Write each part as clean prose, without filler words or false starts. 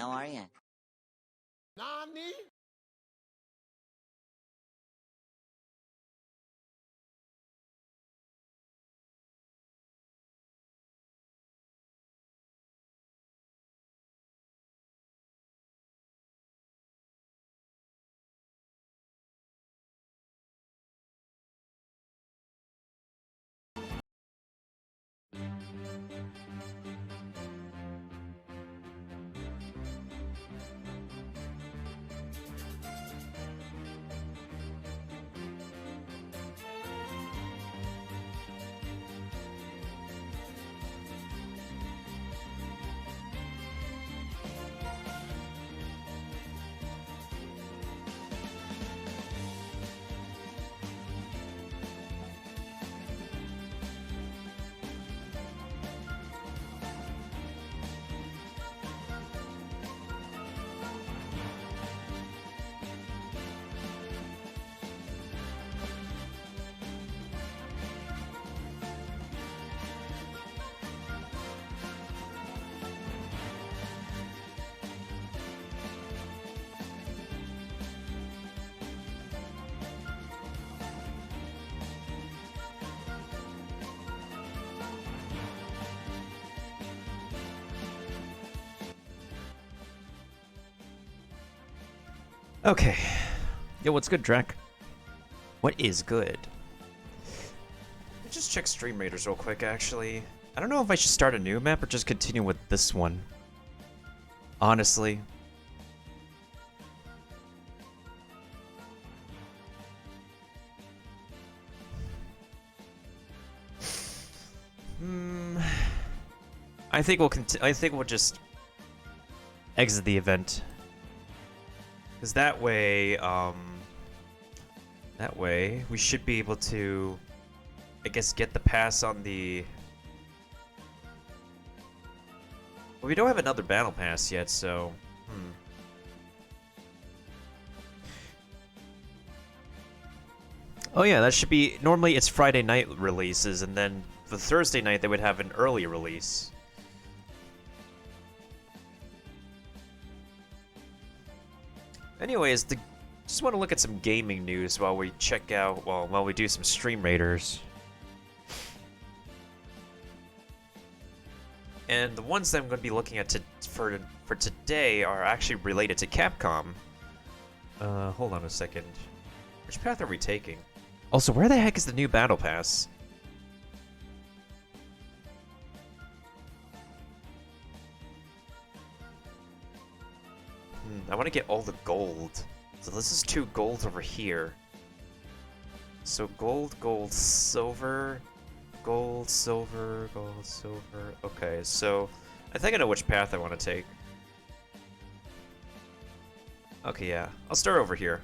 how are you? Nani? Okay. Yo, what's good, Drek? What is good? Let me just check Stream Raiders real quick, actually. I don't know if I should start a new map or just continue with this one. Honestly. I think we'll just exit the event. Because that way we should be able to, I guess, get the pass on the... Well, we don't have another battle pass yet, so... Oh yeah, that should be... Normally it's Friday night releases, and then the Thursday night they would have an early release. Anyways, just want to look at some gaming news while we check out, while we do some Stream Raiders. And the ones that I'm going to be looking at for today are actually related to Capcom. Hold on a second. Which path are we taking? Also, where the heck is the new Battle Pass? I want to get all the gold. So this is 2 gold over here. So gold, gold, silver, gold, silver, gold, silver. Okay, so I think I know which path I want to take. Okay, yeah. I'll start over here.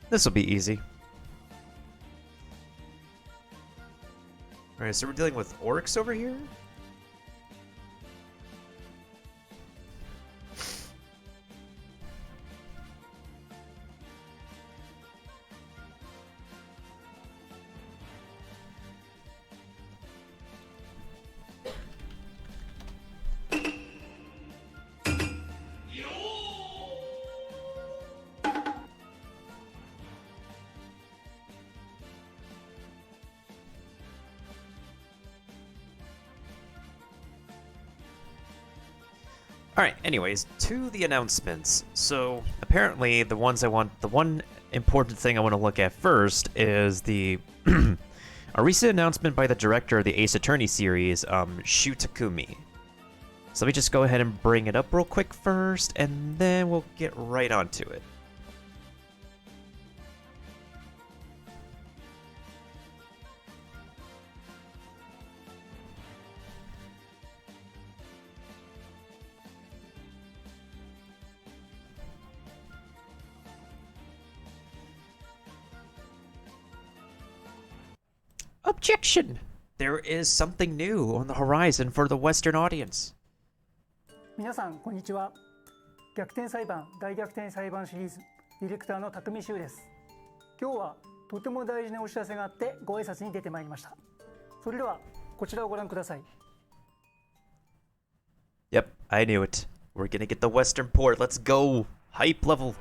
This will be easy. Alright, so we're dealing with orcs over here? Alright, anyways, to the announcements. So, apparently, the one important thing I want to look at first is a recent announcement by the director of the Ace Attorney series, Shu Takumi. So let me just go ahead and bring it up real quick first, and then we'll get right onto it. Objection! There is something new on the horizon for the Western audience. 皆さんこんにちは。逆転裁判大逆転裁判シリーズディレクターの匠修です。今日はとても大事なお知らせがあってご挨拶に出てまいりました。それではこちらをご覧ください。Yep, I knew it. We're gonna get the Western Port. Let's go. Hype level.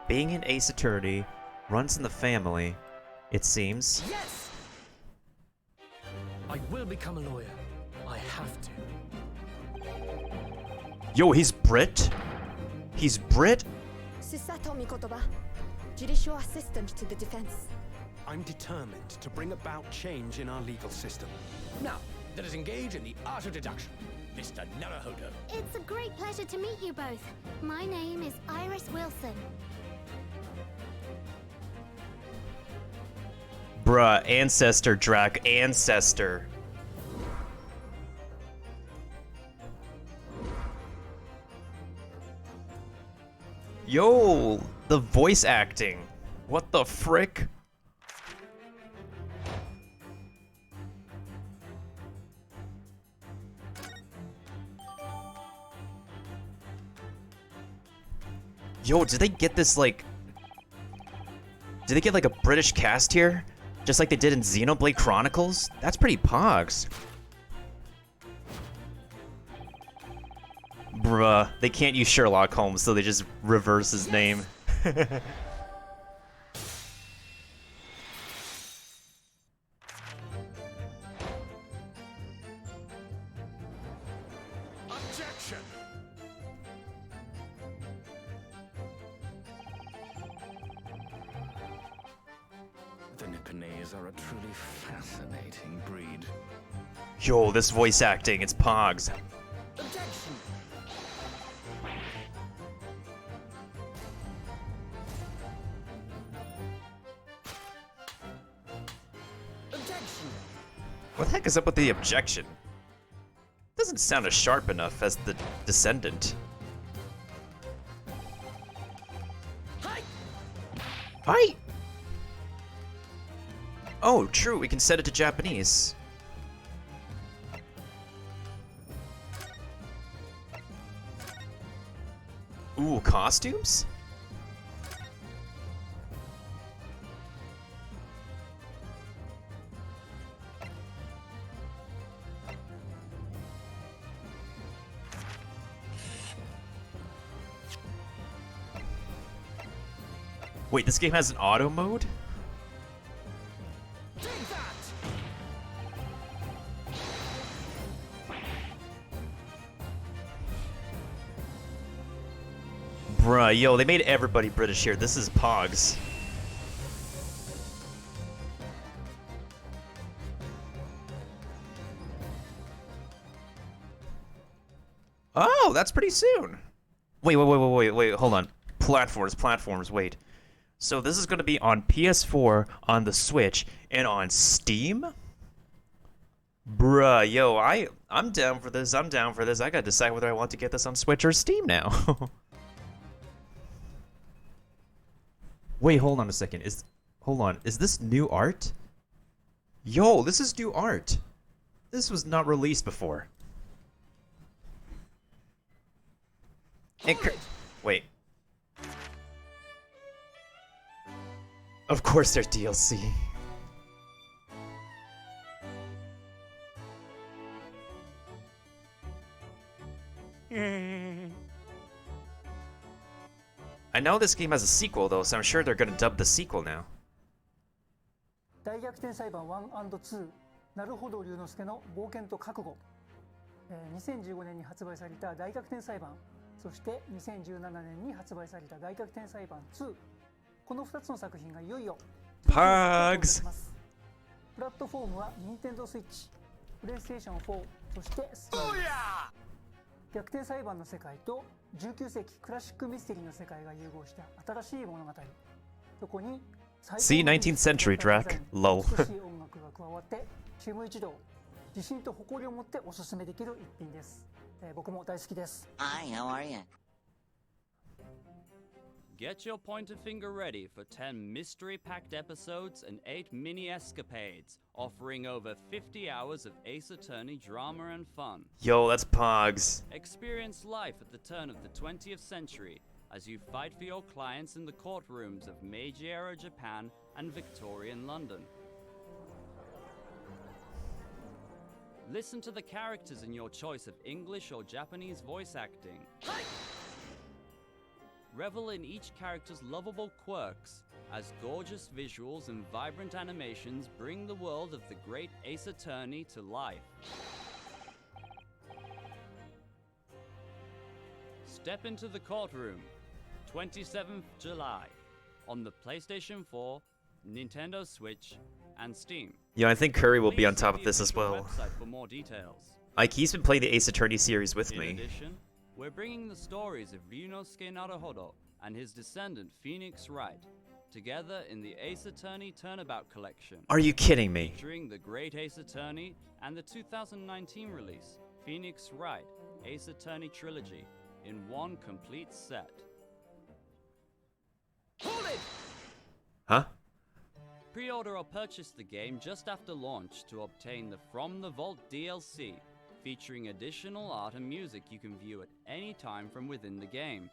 Being an ace attorney runs in the family, it seems. Yes! I will become a lawyer. I have to. Yo, he's Brit? He's Brit? Susato Mikotoba, judicial assistant to the defense. I'm determined to bring about change in our legal system. Now, let us engage in the art of deduction. Mr. Naruhodo. It's a great pleasure to meet you both. My name is Iris Wilson. Bruh, ancestor, Drac, ancestor. Yo, the voice acting. What the frick? Yo, did they get this, like... Did they get, like, a British cast here? Just like they did in Xenoblade Chronicles? That's pretty pogs. Bruh, they can't use Sherlock Holmes, so they just reverse his name. Objection! The Nipponese are a truly fascinating breed. Yo, this voice acting, it's pogs. Objection! Objection! What the heck is up with the objection? Doesn't sound as sharp enough as the Descendant. Hi! Hi! Oh, true, we can set it to Japanese. Ooh, costumes? Wait, this game has an auto mode? Take that! Bruh, yo, they made everybody British here. This is Pogs. Oh, that's pretty soon. Wait, hold on. Platforms, wait. So this is going to be on PS4, on the Switch, and on Steam? Bruh, yo, I'm down for this. I gotta decide whether I want to get this on Switch or Steam now. Wait, hold on a second. Is this new art? Yo, this is new art. This was not released before. And wait. Of course there's DLC. I know this game has a sequel though, so I'm sure they're gonna dub the sequel now. 大逆転裁判 1&2 なるほど龍之介の冒険と覚悟、2015年に発売された大逆転裁判、そして2017年に発売された大逆転裁判2、この2つの作品がいよいよ Pogs プラットフォームは Nintendo Switch、PlayStation 4、そして Steam。逆転裁判の世界と19世紀クラシックミステリーの世界が融合した新しい物語。そこに See 19th century Drac. Lol. 美しい音楽が加わってチーム一同自信と誇りを持っておすすめできる一品です。僕も大好きです。 Hi, how are you? Get your pointer finger ready for 10 mystery-packed episodes and 8 mini-escapades, offering over 50 hours of Ace Attorney drama and fun. Yo, that's Pogs. Experience life at the turn of the 20th century as you fight for your clients in the courtrooms of Meiji-era Japan and Victorian London. Listen to the characters in your choice of English or Japanese voice acting. Revel in each character's lovable quirks, as gorgeous visuals and vibrant animations bring the world of the great Ace Attorney to life. Step into the courtroom, 27th July, on the PlayStation 4, Nintendo Switch, and Steam. Yeah, I think Curry will be Please on top see of the this as official well. website for more details. Like, he's been playing the Ace Attorney series with In me. addition, we're bringing the stories of Ryunosuke Naruhodo and his descendant Phoenix Wright together in the Ace Attorney Turnabout Collection, Are you kidding me? featuring the Great Ace Attorney and the 2019 release, Phoenix Wright Ace Attorney Trilogy, in one complete set. Hold it! Huh? Pre-order or purchase the game just after launch to obtain the From the Vault DLC, featuring additional art and music you can view at any time from within the game.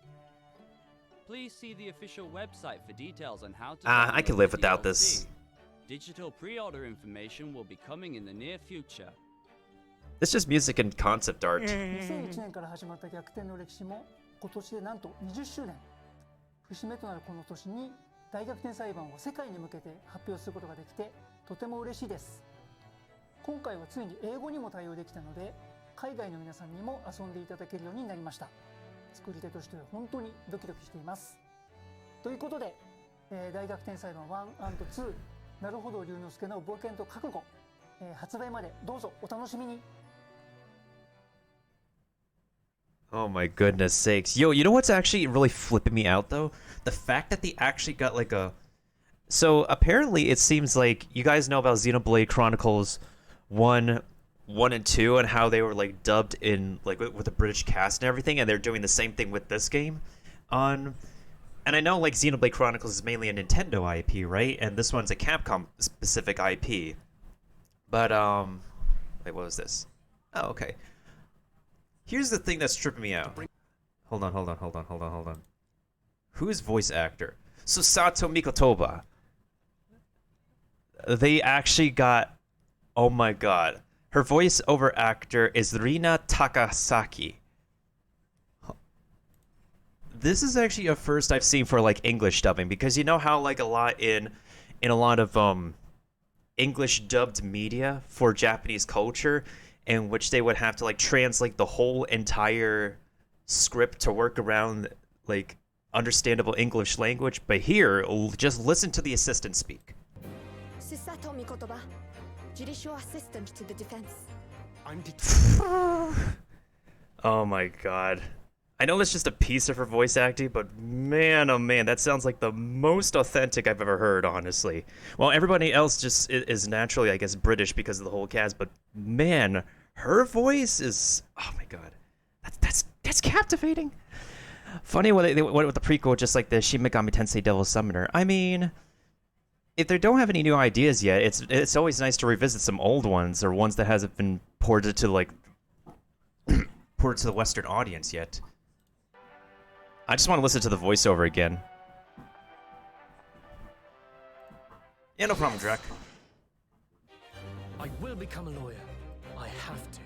Please see the official website for details on how to I could download live the without DLC. this. Digital pre-order information will be coming in the near future. It's just music and concept art. 2001年から始まった逆転の歴史も今年でなんと20周年。節目となるこの年に大逆転裁判を世界に向けて発表することができてとても嬉しいです。今回はついに英語にも対応できたので海外の皆さんにも遊んでいただけるようになりました。作り手としては本当にドキドキしています。ということで、大逆転裁判 1&2 なるほど龍之介の冒険と覚悟、発売までどうぞお楽しみに。 Oh my goodness sakes. Yo, you know what's actually really flipping me out though? The fact that they actually got like a... So apparently it seems like you guys know about Xenoblade Chronicles 1 and 2 and how they were like dubbed in like with a British cast and everything, and they're doing the same thing with this game. And I know like Xenoblade Chronicles is mainly a Nintendo IP, right? And this one's a Capcom specific IP. But wait, what was this? Oh, okay. Here's the thing that's tripping me out. Hold on. Who's voice actor? So Sato Mikotoba. They actually got... Oh my god. Her voiceover actor is Rina Takasaki. This is actually a first I've seen for like English dubbing, because you know how like a lot in a lot of English dubbed media for Japanese culture, in which they would have to like translate the whole entire script to work around like understandable English language, but here just listen to the assistant speak. Susato Mikotoba, judicial assistant to the defense. I'm Oh my god. I know that's just a piece of her voice acting, but man, oh man, that sounds like the most authentic I've ever heard, honestly. Well, everybody else just is naturally, I guess, British because of the whole cast, but man, her voice is... Oh my god. That's captivating. Funny what they went with the prequel, just like the Shin Megami Tensei Devil Summoner. I mean, if they don't have any new ideas yet, it's always nice to revisit some old ones, or ones that hasn't been ported to, like... ported to the Western audience yet. I just want to listen to the voiceover again. Yeah, no problem, Drek. I will become a lawyer. I have to.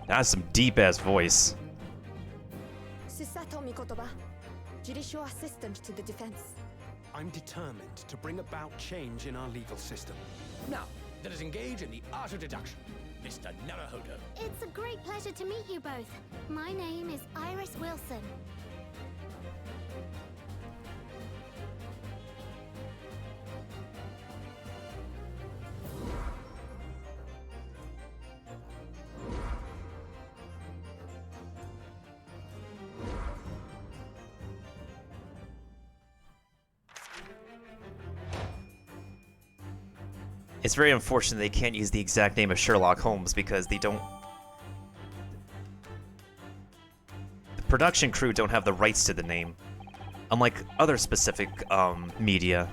That's some deep-ass voice. Susato Mikotoba, judicial assistant to the defense. I'm determined to bring about change in our legal system. Now, let us engage in the art of deduction. Mr. Naruhodo. It's a great pleasure to meet you both. My name is Iris Wilson. It's very unfortunate they can't use the exact name of Sherlock Holmes because they don't... The production crew don't have the rights to the name, unlike other specific media.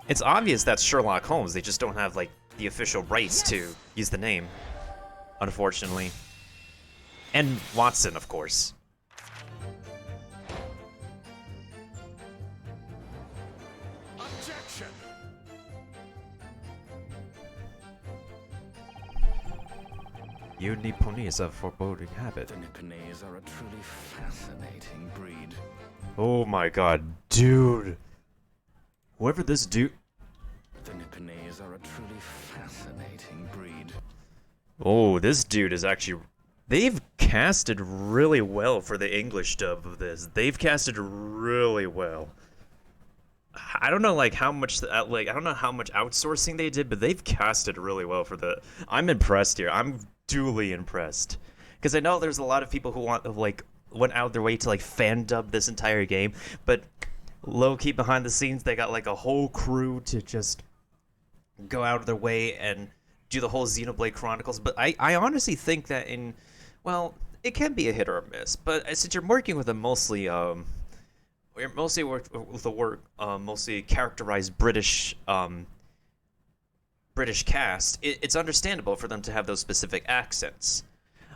It's obvious that's Sherlock Holmes, they just don't have like the official rights to use the name, unfortunately. And Watson, of course. You Nipponese have foreboding habit. The Nipponese are a truly fascinating breed. Oh my god, dude. Whoever this dude... The Nipponese are a truly fascinating breed. Oh, this dude is actually... They've casted really well for the English dub of this. They've casted really well. I don't know like how much I don't know how much outsourcing they did, but they've casted really well for the... I'm impressed here. I'm duly impressed. Because I know there's a lot of people who went out their way to like fan dub this entire game, but low-key behind the scenes they got like a whole crew to just go out of their way and do the whole Xenoblade Chronicles. But I honestly think that well, it can be a hit or a miss, but since you're working with a mostly mostly characterized British cast, it's understandable for them to have those specific accents.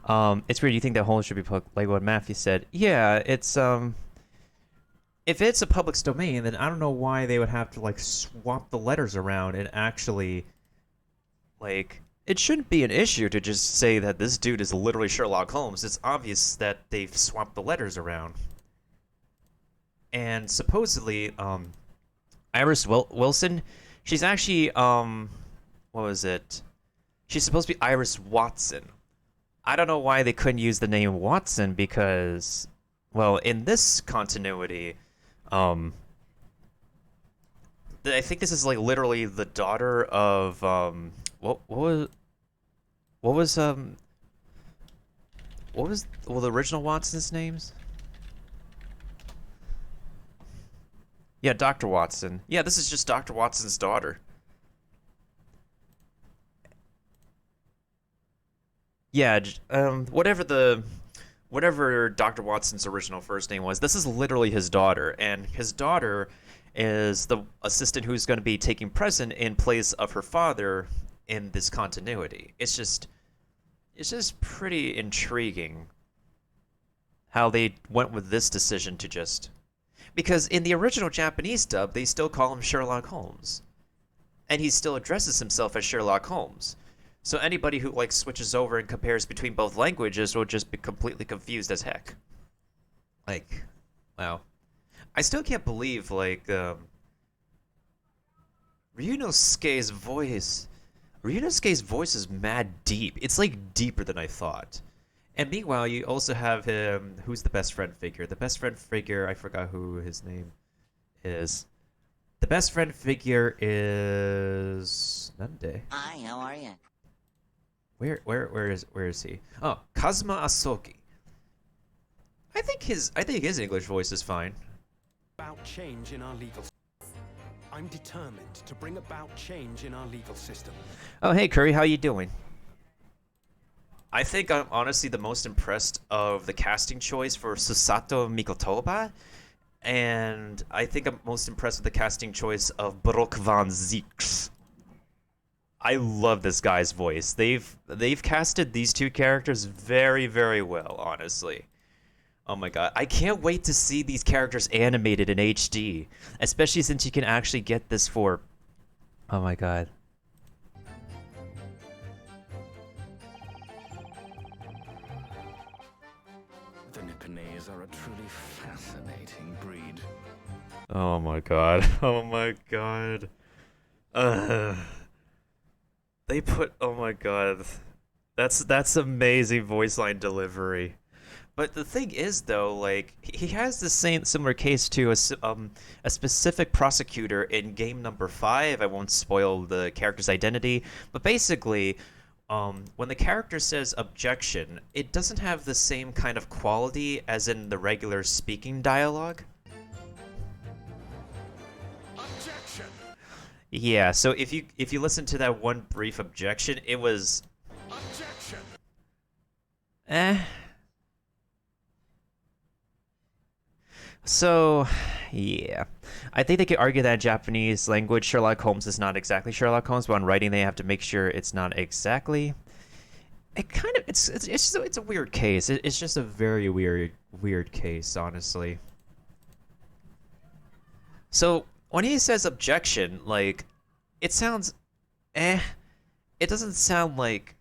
It's weird. You think that whole should be like what Matthew said? Yeah, it's if it's a public domain, then I don't know why they would have to like swap the letters around and actually like. It shouldn't be an issue to just say that this dude is literally Sherlock Holmes. It's obvious that they've swapped the letters around. And supposedly, Iris Wilson, she's actually, what was it? She's supposed to be Iris Watson. I don't know why they couldn't use the name Watson because, well, in this continuity, I think this is like literally the daughter of, what was the original Watson's names? Yeah, Dr. Watson. Yeah, this is just Dr. Watson's daughter. Yeah, whatever Dr. Watson's original first name was, this is literally his daughter, and his daughter is the assistant who's going to be taking present in place of her father in this continuity. It's just pretty intriguing how they went with this decision to just... Because in the original Japanese dub, they still call him Sherlock Holmes. And he still addresses himself as Sherlock Holmes. So anybody who like switches over and compares between both languages will just be completely confused as heck. Like, wow. I still can't believe, like, Ryunosuke's voice... Ryunosuke's voice is mad deep. It's like deeper than I thought. And meanwhile, you also have him. Who's the best friend figure? The best friend figure, I forgot who his name is. The best friend figure is Nande. Hi, how are you? Where is he? Oh, Kazuma Asoki. I think his English voice is fine. About change in our legal. I'm determined to bring about change in our legal system. Oh, hey Curry, how you doing? I think I'm honestly the most impressed of the casting choice for Susato Mikotoba, and I think I'm most impressed with the casting choice of Brok van Zieks. I love this guy's voice. They've casted these two characters very, very well, honestly. Oh my god, I can't wait to see these characters animated in HD, especially since you can actually get this for... Oh my god. The Nipponese are a truly fascinating breed. Oh my god. Oh my god. They put... Oh my god. That's amazing voice line delivery. But the thing is, though, like, he has the similar case to a specific prosecutor in game number 5. I won't spoil the character's identity, but basically, when the character says objection, it doesn't have the same kind of quality as in the regular speaking dialogue. Objection! Yeah, so if you listen to that one brief objection, it was... Objection! So, yeah. I think they could argue that in Japanese language, Sherlock Holmes is not exactly Sherlock Holmes, but on writing they have to make sure it's not exactly. It's a weird case. It's just a very weird case, honestly. So, when he says objection, like, it sounds, It doesn't sound like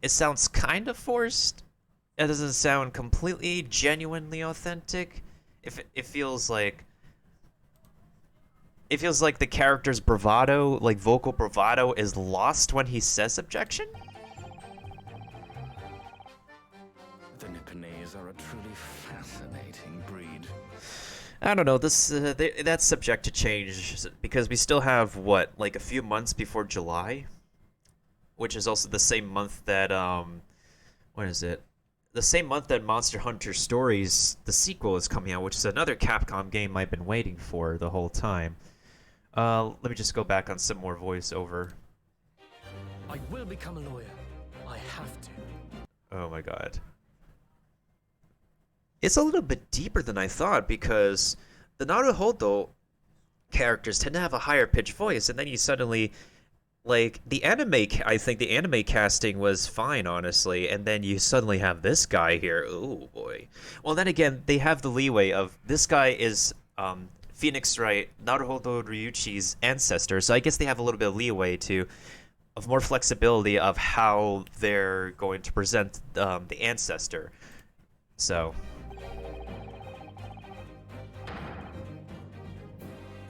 it sounds kind of forced. It doesn't sound completely genuinely authentic. If it feels like the character's bravado, like vocal bravado, is lost when he says objection. The Nipponese are a truly fascinating breed. I don't know. That's subject to change because we still have what, like a few months before July, which is also the same month that what is it? The same month that Monster Hunter Stories, the sequel, is coming out, which is another Capcom game I've been waiting for the whole time. Let me just go back on some more voiceover. I will become a lawyer. I have to. Oh my god. It's a little bit deeper than I thought because the Naruhodo characters tend to have a higher pitched voice, and then you suddenly, like, I think the anime casting was fine, honestly, and then you suddenly have this guy here. Oh boy. Well, then again, they have the leeway of this guy is Phoenix Wright, Naruhodo Ryuichi's ancestor, so I guess they have a little bit of leeway of more flexibility of how they're going to present the ancestor. So.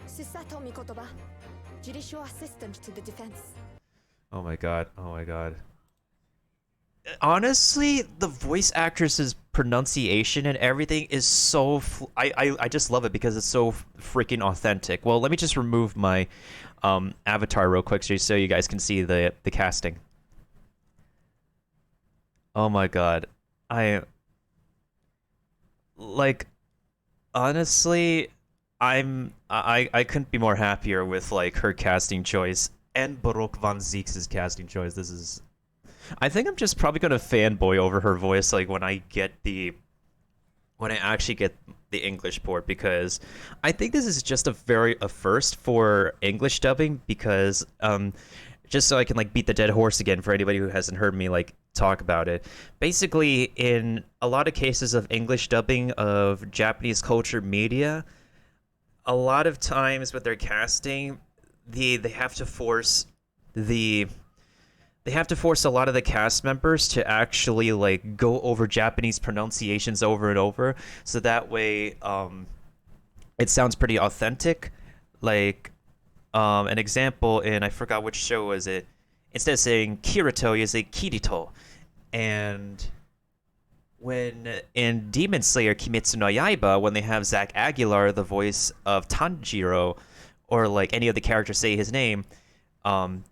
Susato Mikotoba, judicial assistant to the defense. Oh my god. Honestly, the voice actress's pronunciation and everything is so... I just love it because it's so freaking authentic. Well, let me just remove my avatar real quick so you guys can see the casting. Oh my god. Honestly, I couldn't be more happier with, like, her casting choice and Baroque von Zieks' casting choice. I think I'm just probably gonna fanboy over her voice, like, when I actually get the English port, because I think this is just a first for English dubbing, because just so I can, like, beat the dead horse again for anybody who hasn't heard me, like, talk about it. Basically, in a lot of cases of English dubbing of Japanese culture media, a lot of times with their casting, they have to force a lot of the cast members to actually, like, go over Japanese pronunciations over and over, so that way it sounds pretty authentic. Like, an example in, I forgot which show was it, instead of saying Kirito, you say Kirito. And when in Demon Slayer Kimetsu no Yaiba, when they have Zach Aguilar, the voice of Tanjiro, or, like, any of the characters say his name, then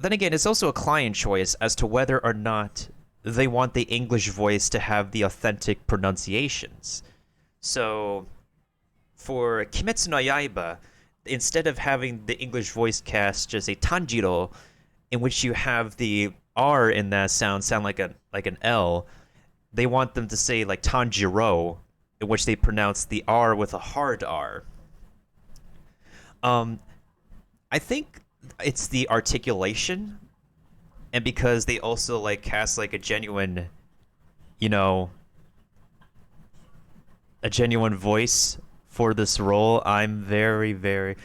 again, it's also a client choice as to whether or not they want the English voice to have the authentic pronunciations. So, for Kimetsu no Yaiba, instead of having the English voice cast just a Tanjiro, in which you have the R in that sound like an L, they want them to say, like, Tanjiro, in which they pronounce the R with a hard R. I think it's the articulation, and because they also, like, cast, like, a genuine voice for this role. I'm very, very...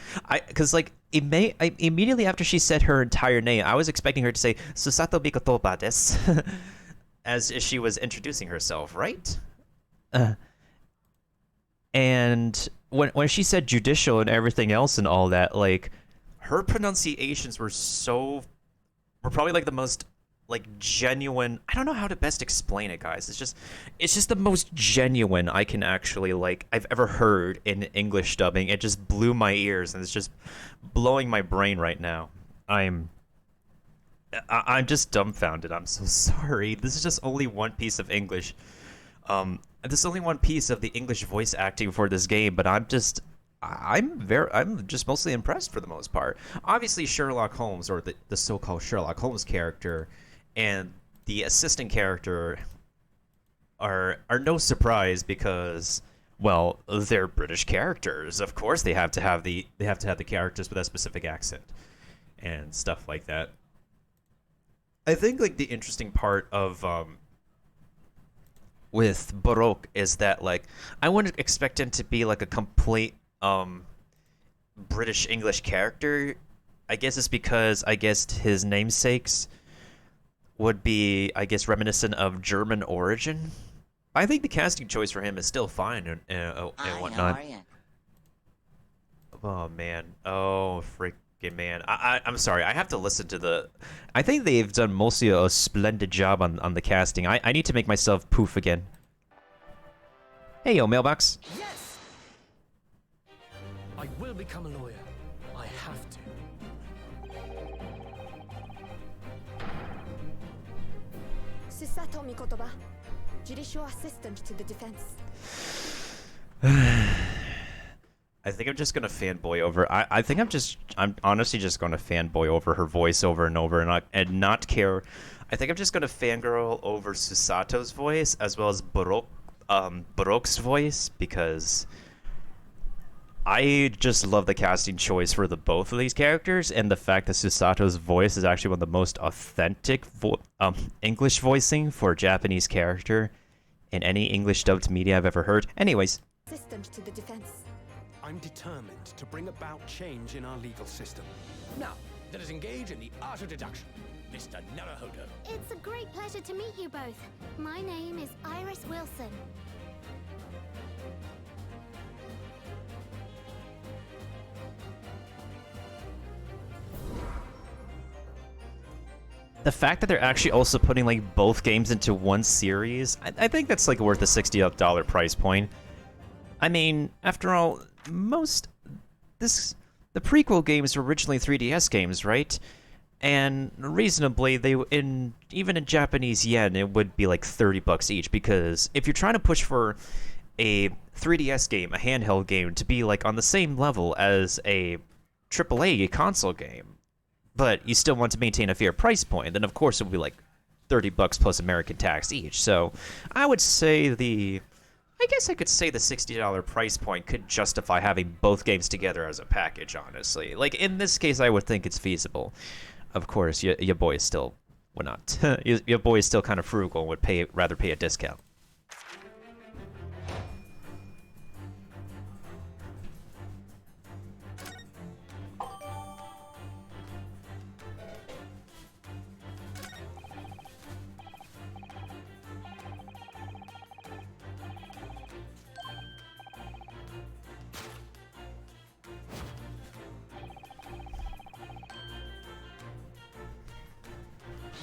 Because, like, immediately after she said her entire name, I was expecting her to say, Susato Mikotoba desu, as if she was introducing herself, right? And when she said judicial and everything else and all that, like, her pronunciations were probably, like, the most, like, genuine. I don't know how to best explain it, guys. It's just the most genuine I can actually, like, I've ever heard in English dubbing. It just blew my ears, and it's just blowing my brain right now. I'm just dumbfounded. I'm so sorry. This is just only one piece of English. This is only one piece of the English voice acting for this game, but I'm just mostly impressed for the most part. Obviously, Sherlock Holmes, or the so-called Sherlock Holmes character, and the assistant character are no surprise because, well, they're British characters. Of course, they have to have the characters with a specific accent and stuff like that. I think, like, the interesting part of with Baroque is that, like, I wouldn't expect him to be, like, a complete British English character. I guess it's because his namesakes would be, I guess, reminiscent of German origin. I think the casting choice for him is still fine and whatnot. Oh man, oh freaking man! I'm sorry, I have to listen to the. I think they've done mostly a splendid job on the casting. I need to make myself poof again. Hey yo, mailbox. Yes! I will become a lawyer. I have to. Susato Mikotoba, judicial assistant to the defense. I think I'm just gonna fanboy over. I think I'm honestly just gonna fanboy over her voice over and over and not care. I think I'm just gonna fangirl over Susato's voice as well as Baroque's voice, because I just love the casting choice for the both of these characters, and the fact that Susato's voice is actually one of the most authentic English voicing for a Japanese character in any English dubbed media I've ever heard. Anyways. Assistant to the defense. I'm determined to bring about change in our legal system. Now, let us engage in the art of deduction. Mr. Naruhodo. It's a great pleasure to meet you both. My name is Iris Wilson. The fact that they're actually also putting like both games into one series, I think that's like worth a $60 price point. I mean, after all, the prequel games were originally 3DS games, right? And reasonably, even in Japanese yen, it would be like $30 each, because if you're trying to push for a 3DS game, a handheld game, to be like on the same level as a AAA console game, but you still want to maintain a fair price point, then of course it would be like $30 plus American tax each. So I would say I guess I could say the $60 price point could justify having both games together as a package, honestly. Like, in this case, I would think it's feasible. Of course, your boy still would not. Your boy is still kind of frugal and would rather pay a discount.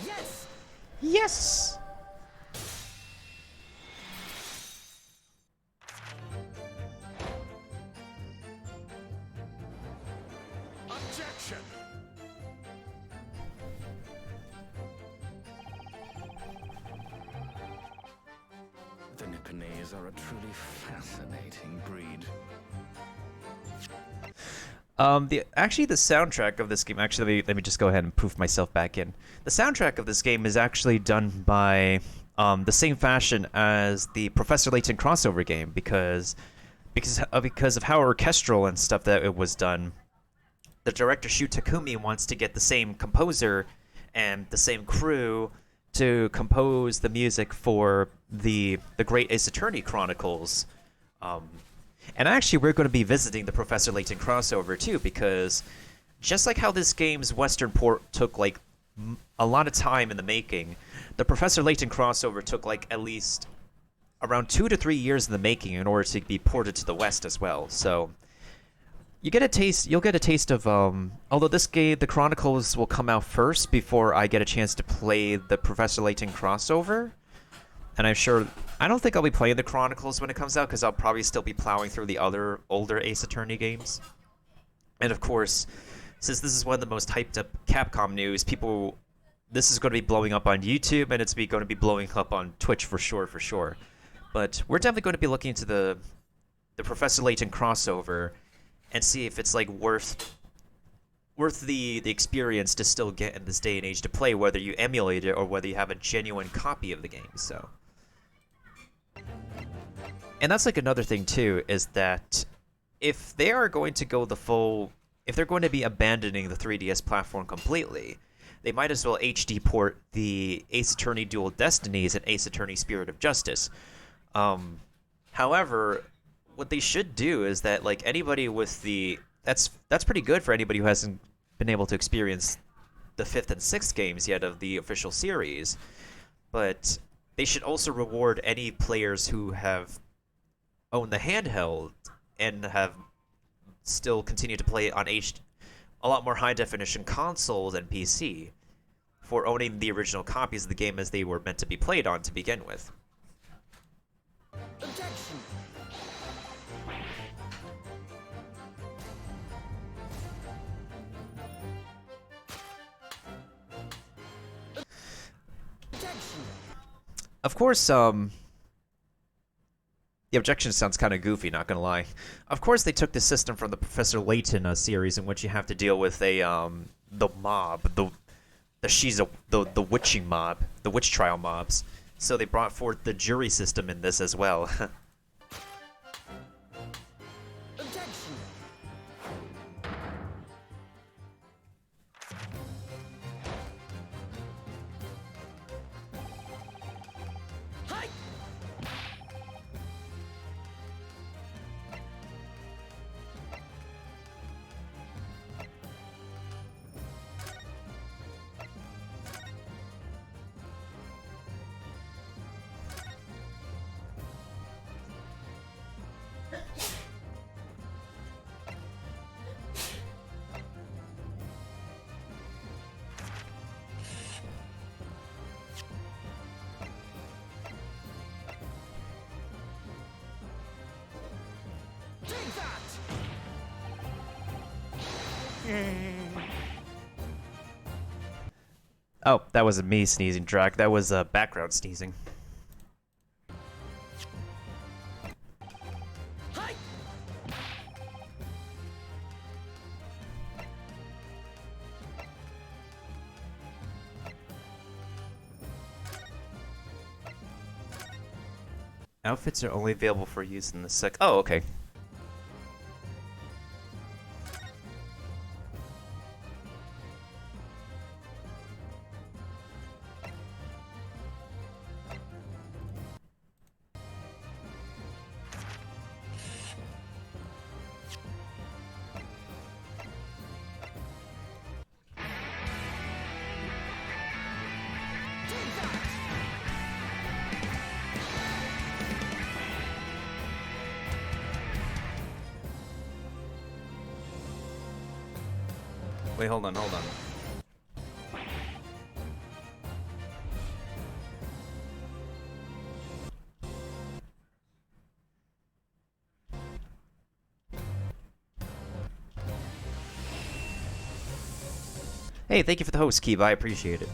Yes! Yes! Objection! The Nipponese are a truly fascinating breed. The soundtrack of this game, actually, let me just go ahead and poof myself back in. The soundtrack of this game is actually done by the same fashion as the Professor Layton crossover game, because of how orchestral and stuff that it was done. The director Shu Takumi wants to get the same composer and the same crew to compose the music for the Great Ace Attorney Chronicles. And actually, we're going to be visiting the Professor Layton crossover too, because just like how this game's Western port took like a lot of time in the making, the Professor Layton crossover took like at least around 2 to 3 years in the making in order to be ported to the West as well. So you'll get a taste of although this game, the Chronicles, will come out first before I get a chance to play the Professor Layton crossover. And I don't think I'll be playing the Chronicles when it comes out, because I'll probably still be plowing through the other older Ace Attorney games. And of course, since this is one of the most hyped up Capcom news, this is going to be blowing up on YouTube, and it's going to be blowing up on Twitch for sure. But we're definitely going to be looking into the Professor Layton crossover and see if it's like worth the experience to still get in this day and age to play, whether you emulate it or whether you have a genuine copy of the game. So, and that's like another thing too, is that if they are going to go if they're going to be abandoning the 3DS platform completely, they might as well HD port the Ace Attorney Dual Destinies and Ace Attorney Spirit of Justice. However, what they should do is that like anybody with that's pretty good for anybody who hasn't been able to experience the 5th and 6th games yet of the official series, but they should also reward any players who have owned the handheld and have still continued to play on a lot more high-definition consoles and PC for owning the original copies of the game as they were meant to be played on to begin with. Objection! Of course, the objection sounds kind of goofy, not gonna lie. Of course, they took the system from the Professor Layton series, in which you have to deal with the mob, the witching mob, the witch trial mobs. So they brought forth the jury system in this as well. Objection! Hi! Take that! Oh, that wasn't me sneezing, Drac. That was background sneezing. Hi! Outfits are only available for use in the Oh, okay. Wait, hold on. Hey, thank you for the host, Keeb. I appreciate it.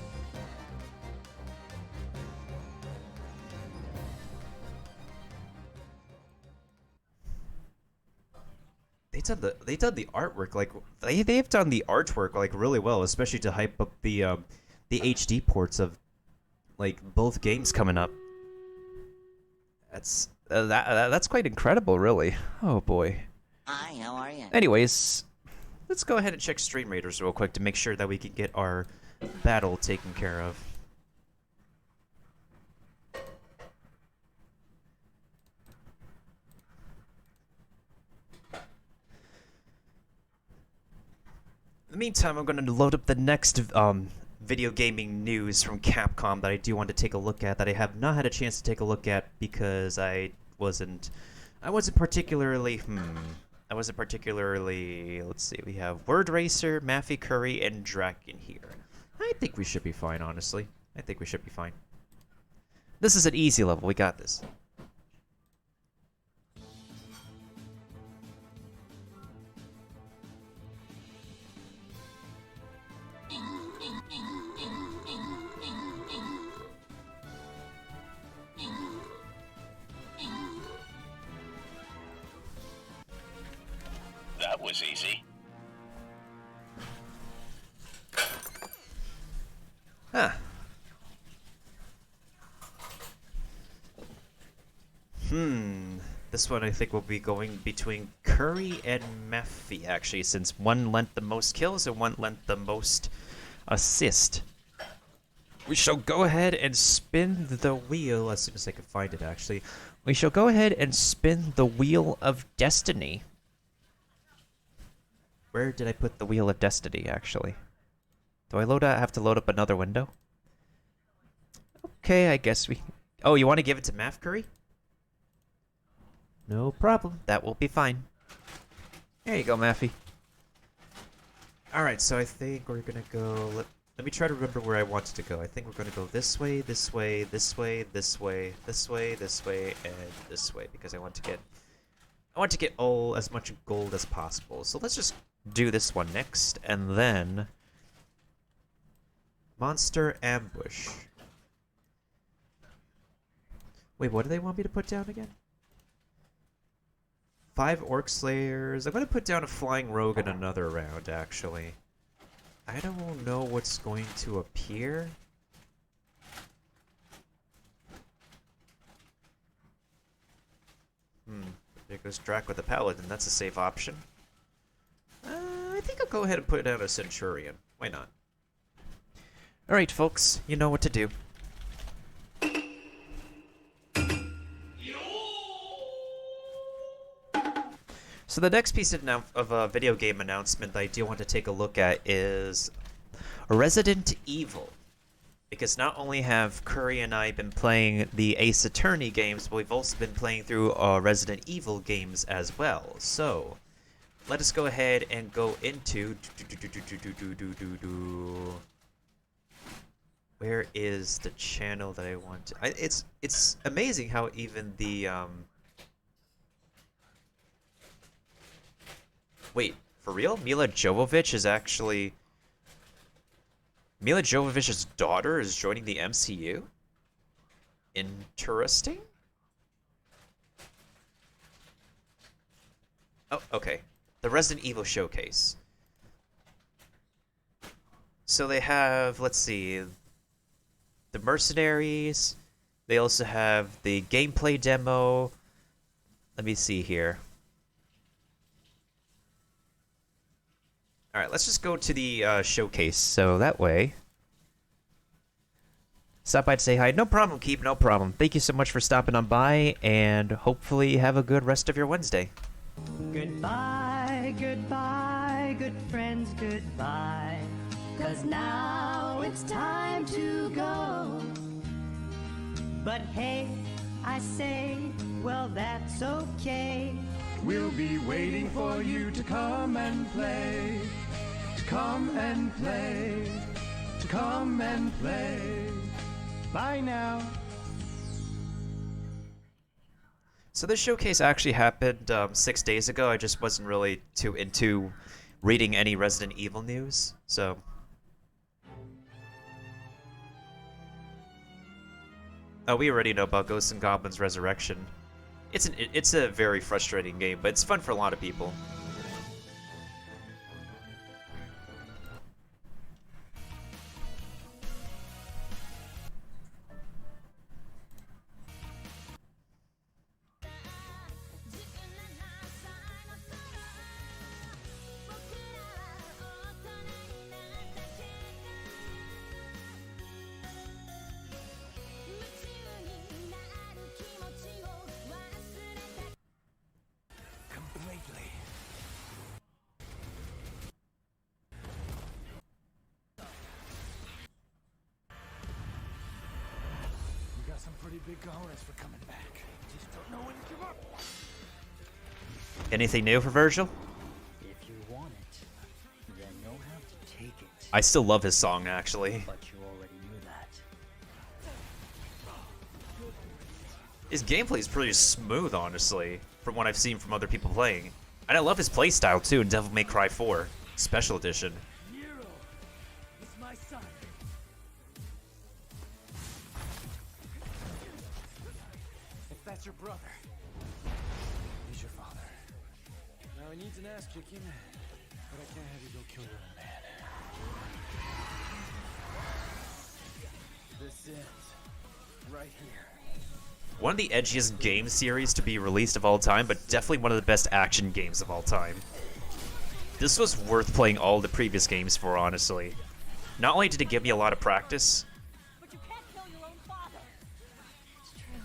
They done the artwork like they've done the artwork like really well, especially to hype up the HD ports of like both games coming up. That's quite incredible, really. Oh boy. Hi, how are you? Anyways, let's go ahead and check Stream Raiders real quick to make sure that we can get our battle taken care of. In the meantime, I'm going to load up the next video gaming news from Capcom that I do want to take a look at, that I have not had a chance to take a look at because I wasn't particularly, let's see, we have Word Racer, Maffy Curry, and Draken here. I think we should be fine, honestly. I think we should be fine. This is an easy level, we got this. That was easy. Huh. This one I think will be going between Curry and Maffy, actually, since one lent the most kills and one lent the most assist. We shall go ahead and spin the wheel as soon as I can find it, actually. We shall go ahead and spin the Wheel of Destiny. Where did I put the Wheel of Destiny, actually? Do I have to load up another window? Okay, I guess we... Oh, you want to give it to Math Curry? No problem. That will be fine. There you go, Maffy. Alright, so I think we're gonna go... Let me try to remember where I wanted to go. I think we're gonna go this way, this way, this way, this way, this way, this way, and this way, because I want to get all as much gold as possible. So let's just do this one next, and then... Monster Ambush. Wait, what do they want me to put down again? 5 Orc Slayers. I'm going to put down a Flying Rogue in another round, actually. I don't know what's going to appear. There goes Drac with a Paladin. That's a safe option. I think I'll go ahead and put down a Centurion. Why not? Alright, folks. You know what to do. So the next piece of video game announcement that I do want to take a look at is Resident Evil. Because not only have Curry and I been playing the Ace Attorney games, but we've also been playing through Resident Evil games as well. So, let us go ahead and go into... Where is the channel that I want to... It's amazing how even the... Wait, for real? Mila Jovovich is actually... Mila Jovovich's daughter is joining the MCU? Interesting? Oh, okay. The Resident Evil Showcase. So they have, let's see, the Mercenaries. They also have the gameplay demo. Let me see here. Alright, let's just go to the showcase, so that way... Stop by to say hi. No problem, Keep, no problem. Thank you so much for stopping on by, and hopefully have a good rest of your Wednesday. Goodbye, goodbye, good friends, goodbye. 'Cause now it's time to go. But hey, I say, well that's okay. We'll be waiting for you to come and play. To come and play. To come and play. Bye now. So this showcase actually happened 6 days ago. I just wasn't really too into reading any Resident Evil news, so... Oh, we already know about Ghosts and Goblins Resurrection. It's a very frustrating game, but it's fun for a lot of people. Big cojones for coming back. Just don't know when to give up. Anything new for Virgil? If you want it, then you'll have to take it. I still love his song, actually. But you already knew that. His gameplay is pretty smooth, honestly, from what I've seen from other people playing. And I love his playstyle, too, in Devil May Cry 4 Special Edition. Nero is my son. If that's your brother, he's your father. Now he needs an ass kicking, but I can't have you go kill your own man. This ends right here. One of the edgiest game series to be released of all time, but definitely one of the best action games of all time. This was worth playing all the previous games for, honestly. Not only did it give me a lot of practice, But you can't kill your own father. It's true.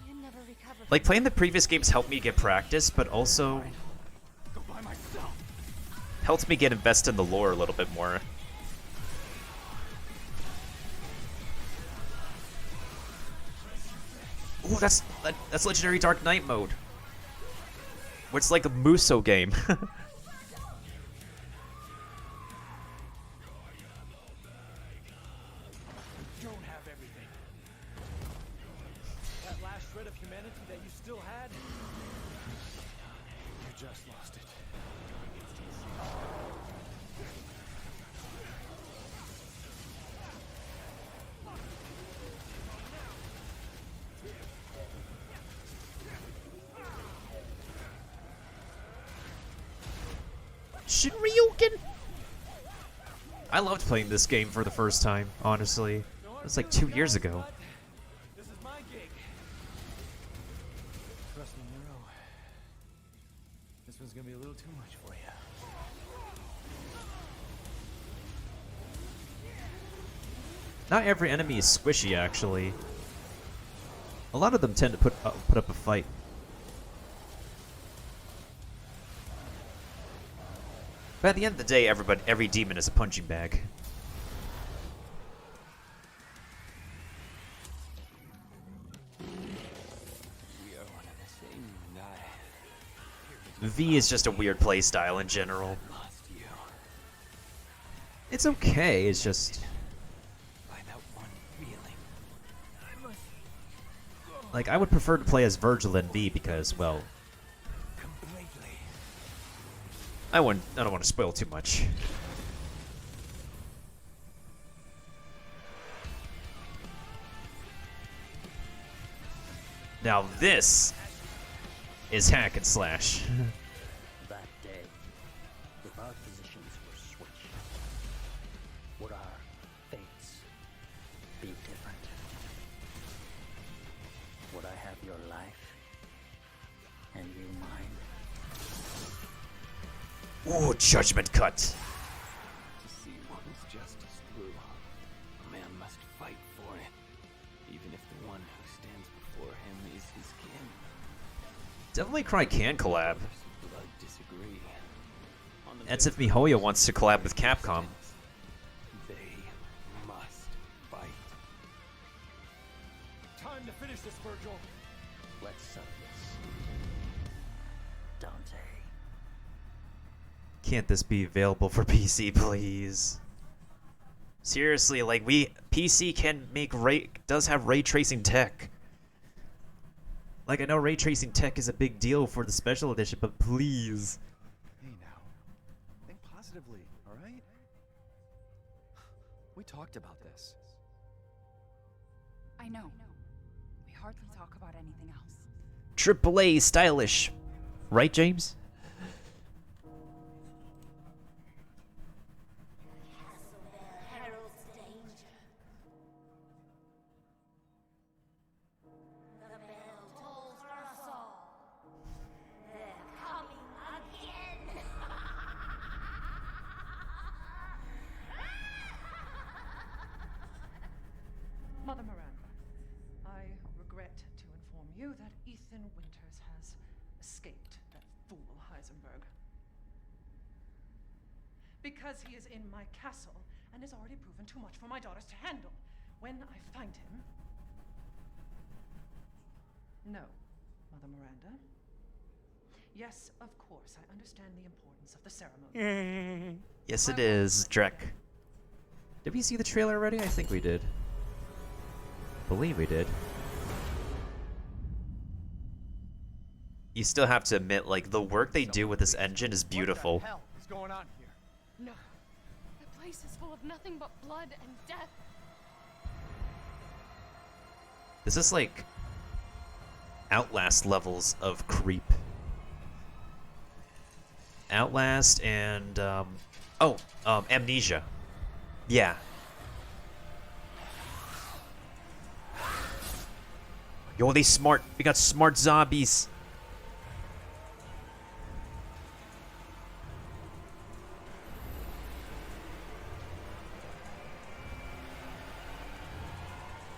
You never recover. like, playing the previous games helped me get practice, but also... Go by myself. Helps me get invested in the lore a little bit more. Ooh, that's legendary Dark Knight mode. Where it's like a Muso game. Don't have everything. That last shred of humanity that you still had, you just lost it. Shinryuken! I loved playing this game for the first time, honestly. It was like 2 years ago. This is my gig. Trust me, Nero. This one's gonna be a little too much for you. Not every enemy is squishy, actually. A lot of them tend to put up a fight. But at the end of the day, every demon is a punching bag. We are one of the same, you and I. V is just a weird playstyle in general. Lost you. It's okay, it's just... By that one feeling. I must like, I would prefer to play as Virgil in V because, well... completely. I don't want to spoil too much. Now this is hack and slash. That day, if our positions were switched, would our fates be different? Would I have your life and you mine? Ooh, judgment cut. To see one's justice through, a man must fight for it, even if the one who stands before him is his kin. Devil May Cry can collab. Blood disagree. On the That's if MiHoYo wants to collab with Capcom. They must fight. Time to finish this, Virgil. Let's settle this. Dante. Can't this be available for PC, please? Seriously, like PC can make does have ray tracing tech. Like, I know ray tracing tech is a big deal for the special edition, but please. Hey now, think positively, all right? We talked about this. I know. We hardly talk about anything else. AAA stylish. Right, James? Mother Miranda, I regret to inform you that Ethan Winters has escaped that fool Heisenberg. Because he is in my castle and has already proven too much for my daughters to handle. When I find him... No, Mother Miranda. Yes, of course, I understand the importance of the ceremony. Yes, it is, Drek. Did we see the trailer already? I think we did. Believe we did. You still have to admit, like, the work they do with this engine is beautiful. What the hell is going on here? No. The place is full of nothing but blood and death. This is like Outlast levels of creep. Outlast and Amnesia. Yeah. Yo, they smart. We got smart zombies.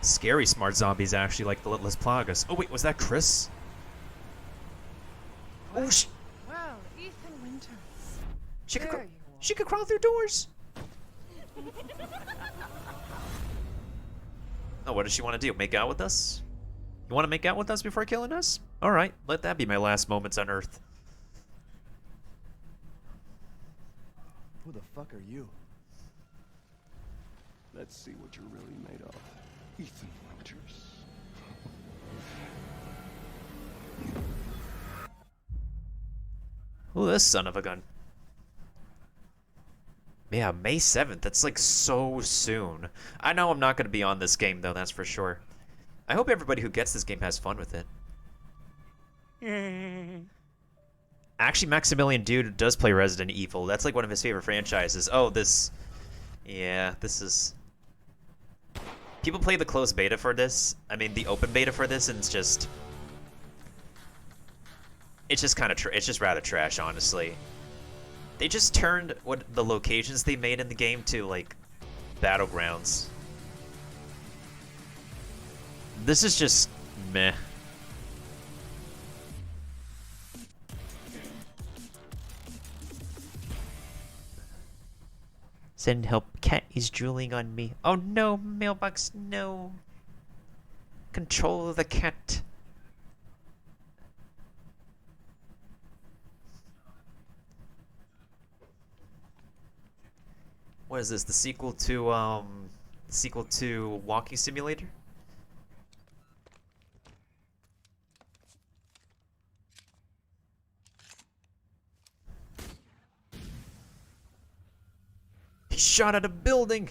Scary smart zombies, actually, like the Littlest Plagas. Oh, wait, was that Chris? Oh, Well, Ethan Winters. Chica. There you She could crawl through doors. Oh, what does she want to do? Make out with us? You want to make out with us before killing us? Alright, let that be my last moments on Earth. Who the fuck are you? Let's see what you're really made of. Ethan Winters. Ooh, this son of a gun. Yeah, May 7th. That's like so soon. I know I'm not going to be on this game, though, that's for sure. I hope everybody who gets this game has fun with it. Actually, Maximilian Dude does play Resident Evil. That's like one of his favorite franchises. Oh, this... Yeah, this is... People play the closed beta for this. I mean, the open beta for this, and it's just... It's just kind of... It's just rather trash, honestly. They just turned what the locations they made in the game to, like, battlegrounds. This is just meh. Send help. Cat is drooling on me. Oh no, mailbox, no. Control the cat. What is this? The sequel to Walking Simulator? He shot at a building.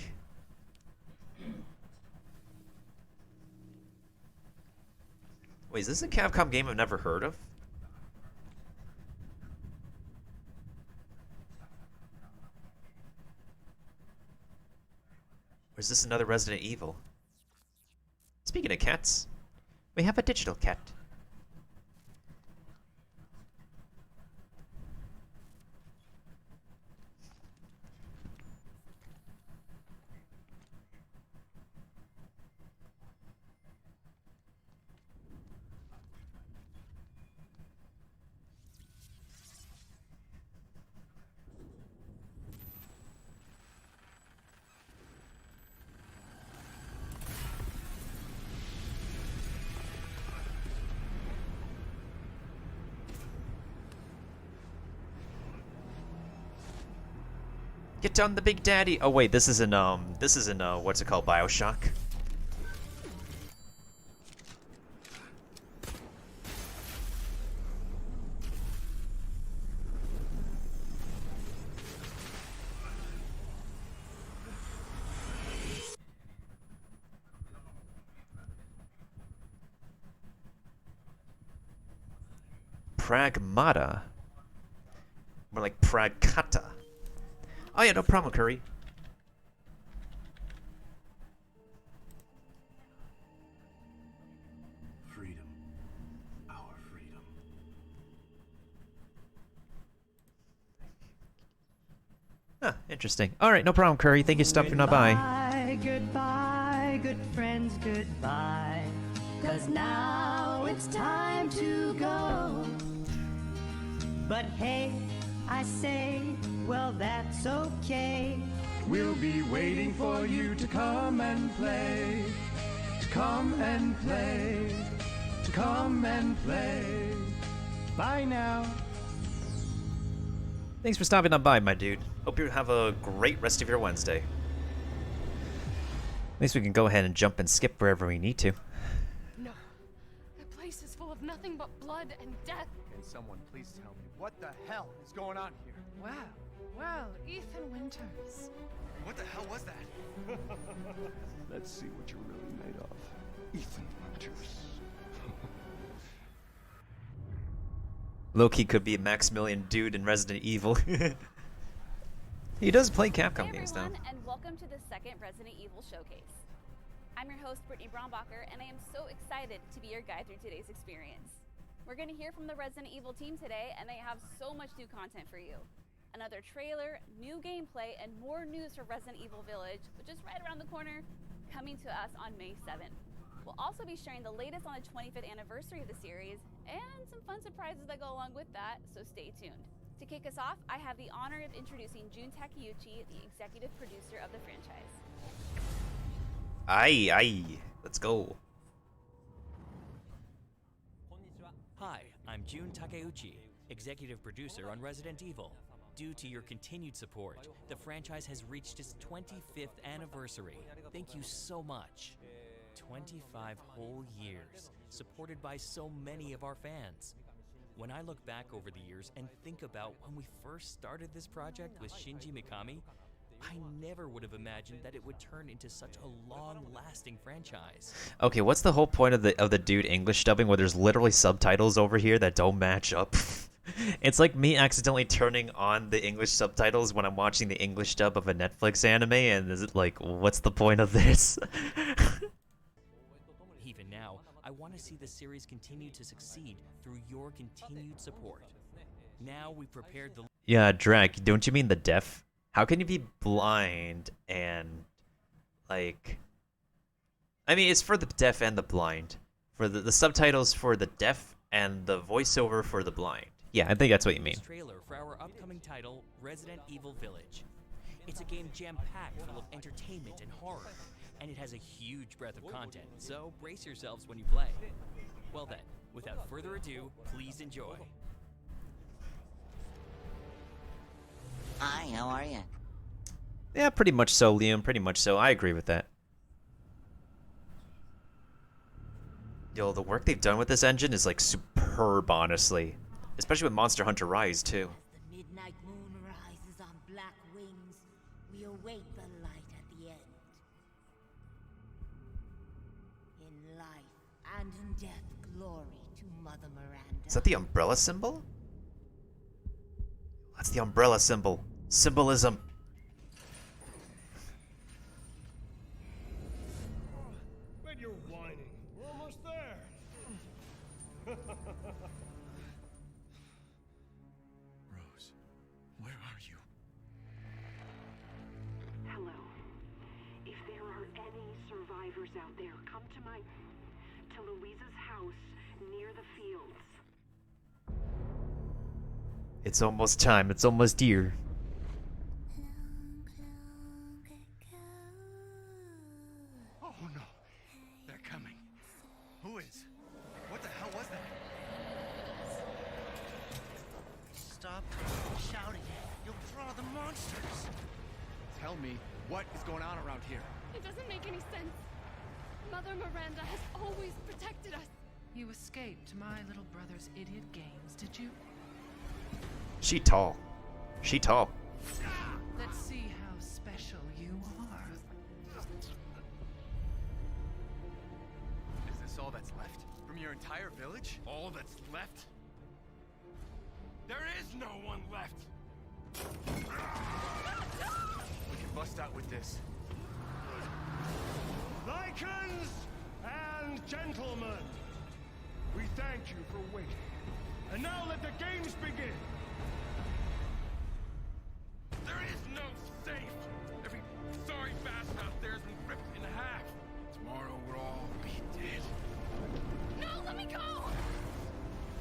Wait, is this a Capcom game I've never heard of? Or is this another Resident Evil? Speaking of cats, we have a digital cat. Get down the Big Daddy. Oh wait, this isn't what's it called, BioShock? Pragmata. More like Pragkata. Oh yeah, no problem, Curry. Freedom. Our freedom. Huh, interesting. Alright, no problem, Curry. Thank you for stopping by. Goodbye, goodbye, good friends, goodbye. 'Cause now it's time to go. But hey, I say, well, that's okay. We'll be waiting for you to come and play. To come and play. To come and play. Bye now. Thanks for stopping on by, my dude. Hope you have a great rest of your Wednesday. At least we can go ahead and jump and skip wherever we need to. No. The place is full of nothing but blood and death. Can someone please tell me what the hell is going on here? Well, Ethan Winters. What the hell was that? Let's see what you're really made of. Ethan Winters. Loki could be a Maximilian Dude in Resident Evil. He does play Capcom games now. Hey everyone, and welcome to the second Resident Evil Showcase. I'm your host, Brittany Brombacher, and I am so excited to be your guide through today's experience. We're going to hear from the Resident Evil team today, and they have so much new content for you. Another trailer, new gameplay, and more news for Resident Evil Village, which is right around the corner, coming to us on May 7th. We'll also be sharing the latest on the 25th anniversary of the series, and some fun surprises that go along with that, so stay tuned. To kick us off, I have the honor of introducing Jun Takeuchi, the executive producer of the franchise. Aye. Let's go. Hi, I'm Jun Takeuchi, executive producer on Resident Evil. Due to your continued support, the franchise has reached its 25th anniversary. Thank you so much. 25 whole years, supported by so many of our fans. When I look back over the years and think about when we first started this project with Shinji Mikami, I never would have imagined that it would turn into such a long-lasting franchise. Okay, what's the whole point of the dude English dubbing where there's literally subtitles over here that don't match up? It's like me accidentally turning on the English subtitles when I'm watching the English dub of a Netflix anime, and is it like, what's the point of this? Even now, I want to see the series continue to succeed through your continued support. Now we prepared the... Yeah, Drek, don't you mean the deaf? How can you be blind and, like... I mean, it's for the deaf and the blind. For the subtitles for the deaf and the voiceover for the blind. Yeah, I think that's what you mean. Trailer for our upcoming title, Resident Evil Village. It's a game jam-packed full of entertainment and horror, and it has a huge breadth of content, so brace yourselves when you play. Well then, without further ado, please enjoy. Hi, how are you? Yeah, pretty much so, Liam, pretty much so. I agree with that. Yo, the work they've done with this engine is like superb, honestly. Especially with Monster Hunter Rise, too. The midnight moon rises on black wings. We await the light at the end. In life and in death, glory to Mother Miranda. Is that the umbrella symbol? That's the umbrella symbol. Symbolism. When you're whining, we're almost there. Rose, where are you? Hello. If there are any survivors out there, come to Louisa's house near the fields. It's almost time. It's almost here. Oh no, they're coming. Who is? What the hell was that? Stop shouting. You'll draw the monsters. Tell me, what is going on around here? It doesn't make any sense. Mother Miranda has always protected us. You escaped my little brother's idiot games, did you? She tall. She tall. Let's see how special you are. Is this all that's left? From your entire village? All that's left? There is no one left! We can bust out with this. Lycans and gentlemen, we thank you for waiting. And now let the games begin! There is no safe! Every sorry bastard out there has been ripped in half. Tomorrow we'll all be dead. No, let me go!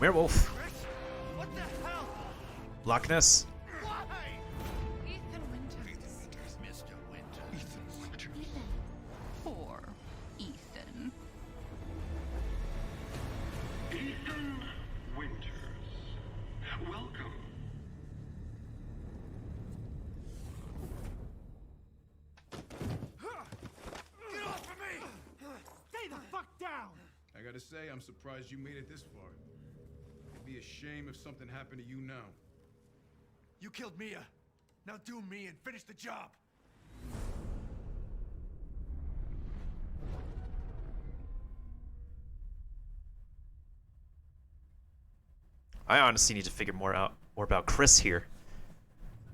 Werewolf. Chris, what the hell? Loch Ness. Why? Ethan Winters. Mr. Winter. Ethan Winters. Poor Ethan. Ethan Winters. Welcome. Get off of me! Stay the fuck down! I gotta say, I'm surprised you made it this far. It'd be a shame if something happened to you now. You killed Mia. Now do me and finish the job. I honestly need to figure more about Chris here.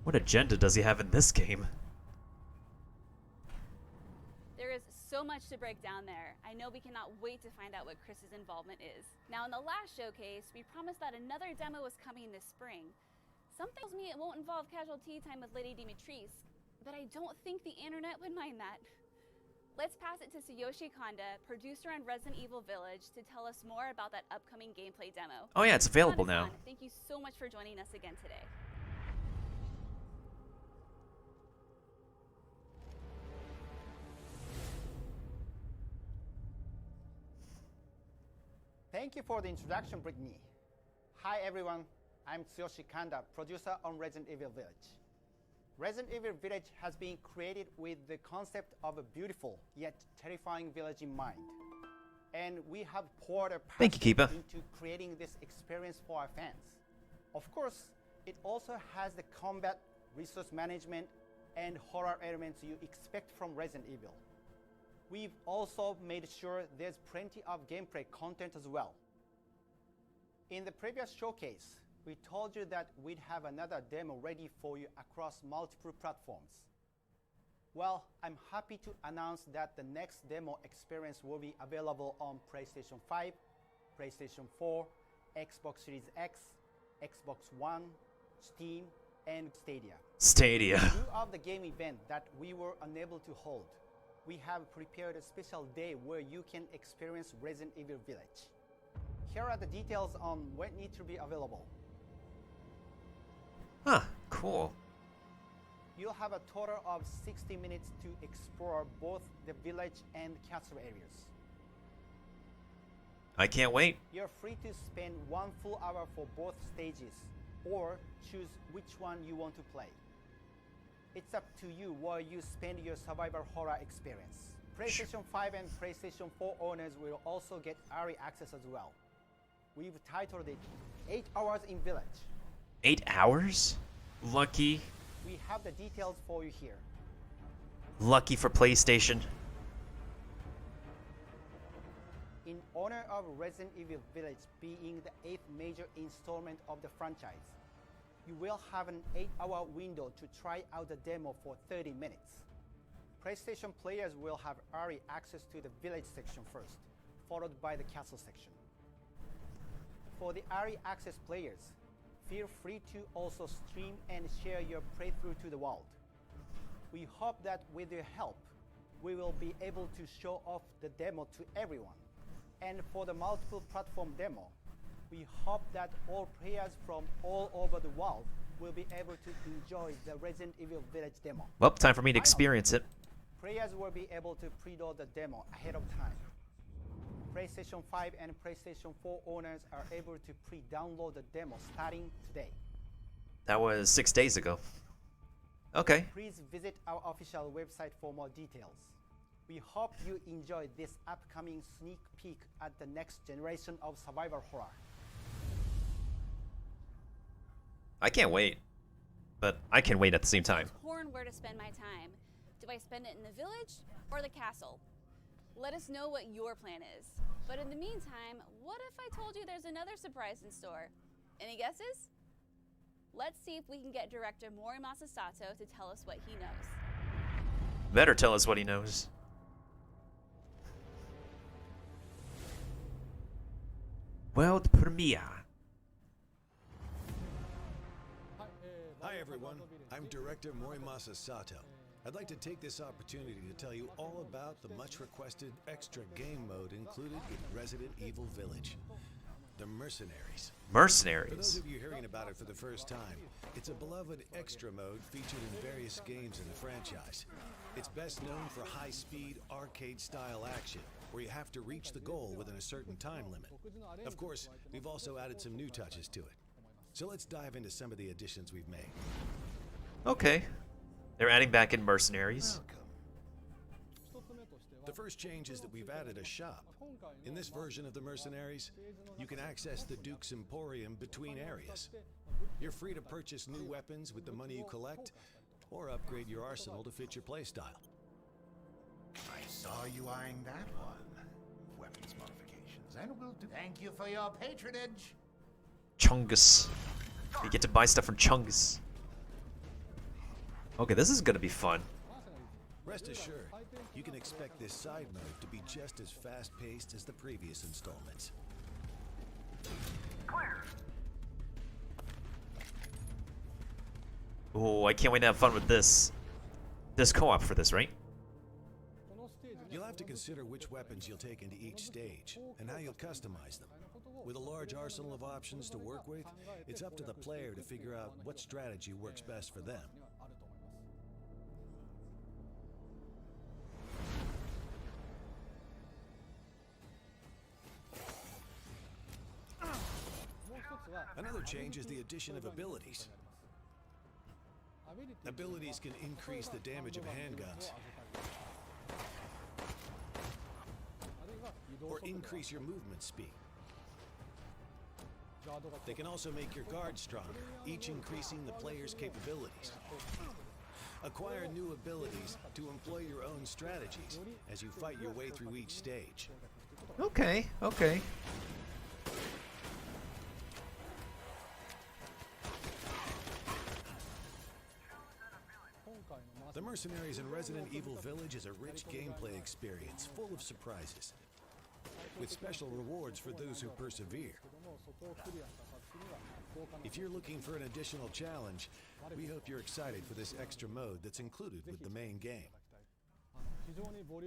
What agenda does he have in this game? There is so much to break down there. I know we cannot wait to find out what Chris's involvement is. Now, in the last showcase, we promised that another demo was coming this spring. Something tells me it won't involve casual tea time with Lady Dimitrescu, but I don't think the internet would mind that. Let's pass it to Tsuyoshi Kanda, producer on Resident Evil Village, to tell us more about that upcoming gameplay demo. Oh yeah, it's available now. Thank you so much for joining us again today. Thank you for the introduction, Brittany. Hi everyone, I'm Tsuyoshi Kanda, producer on Resident Evil Village. Resident Evil Village has been created with the concept of a beautiful yet terrifying village in mind. And we have poured a Thank you, Keepa. into creating this experience for our fans. Of course, it also has the combat, resource management, and horror elements you expect from Resident Evil. We've also made sure there's plenty of gameplay content as well. In the previous showcase, we told you that we'd have another demo ready for you across multiple platforms. Well, I'm happy to announce that the next demo experience will be available on PlayStation 5, PlayStation 4, Xbox Series X, Xbox One, Steam, and Stadia. Stadia. Due of the game event that we were unable to hold, we have prepared a special day where you can experience Resident Evil Village. Here are the details on when it needs to be available. Huh, cool. You'll have a total of 60 minutes to explore both the village and castle areas. I can't wait. You're free to spend 1 full hour for both stages, or choose which one you want to play. It's up to you where you spend your survival horror experience. PlayStation 5 and PlayStation 4 owners will also get early access as well. We've titled it 8 Hours in Village. 8 hours? Lucky. We have the details for you here. Lucky for PlayStation. In honor of Resident Evil Village being the 8th major installment of the franchise, you will have an 8-hour window to try out the demo for 30 minutes. PlayStation players will have early access to the village section first, followed by the castle section. For the early access players, feel free to also stream and share your playthrough to the world. We hope that with your help, we will be able to show off the demo to everyone. And for the multiple platform demo, we hope that all players from all over the world will be able to enjoy the Resident Evil Village demo. Well, time for me to experience it. Players will be able to preload the demo ahead of time. PlayStation 5 and PlayStation 4 owners are able to pre-download the demo starting today. That was 6 days ago. Okay. Please visit our official website for more details. We hope you enjoy this upcoming sneak peek at the next generation of survival horror. I can't wait. But I can wait at the same time. Torn where to spend my time. Do I spend it in the village or the castle? Let us know what your plan is. But in the meantime, what if I told you there's another surprise in store? Any guesses? Let's see if we can get director Mori Masasato to tell us what he knows. Better tell us what he knows. World premiere. Hi everyone, I'm director Morimasa Sato. I'd like to take this opportunity to tell you all about the much requested extra game mode included in Resident Evil Village. The Mercenaries. Mercenaries? For those of you hearing about it for the first time, it's a beloved extra mode featured in various games in the franchise. It's best known for high-speed, arcade-style action, where you have to reach the goal within a certain time limit. Of course, we've also added some new touches to it. So let's dive into some of the additions we've made. Okay. They're adding back in Mercenaries. The first change is that we've added a shop. In this version of the Mercenaries, you can access the Duke's Emporium between areas. You're free to purchase new weapons with the money you collect, or upgrade your arsenal to fit your playstyle. I saw you eyeing that one. Weapons modifications, and we'll do. Thank you for your patronage. Chungus. You get to buy stuff from Chungus. Okay, this is gonna be fun. Rest assured, you can expect this side mode to be just as fast-paced as the previous installments. Oh, I can't wait to have fun with this. There's co-op for this, right? You'll have to consider which weapons you'll take into each stage, and how you'll customize them. With a large arsenal of options to work with, it's up to the player to figure out what strategy works best for them. Another change is the addition of abilities. Abilities can increase the damage of handguns, or increase your movement speed. They can also make your guard stronger, each increasing the player's capabilities. Acquire new abilities to employ your own strategies as you fight your way through each stage. Okay, okay. The Mercenaries in Resident Evil Village is a rich gameplay experience full of surprises, with special rewards for those who persevere. If you're looking for an additional challenge, we hope you're excited for this extra mode that's included with the main game.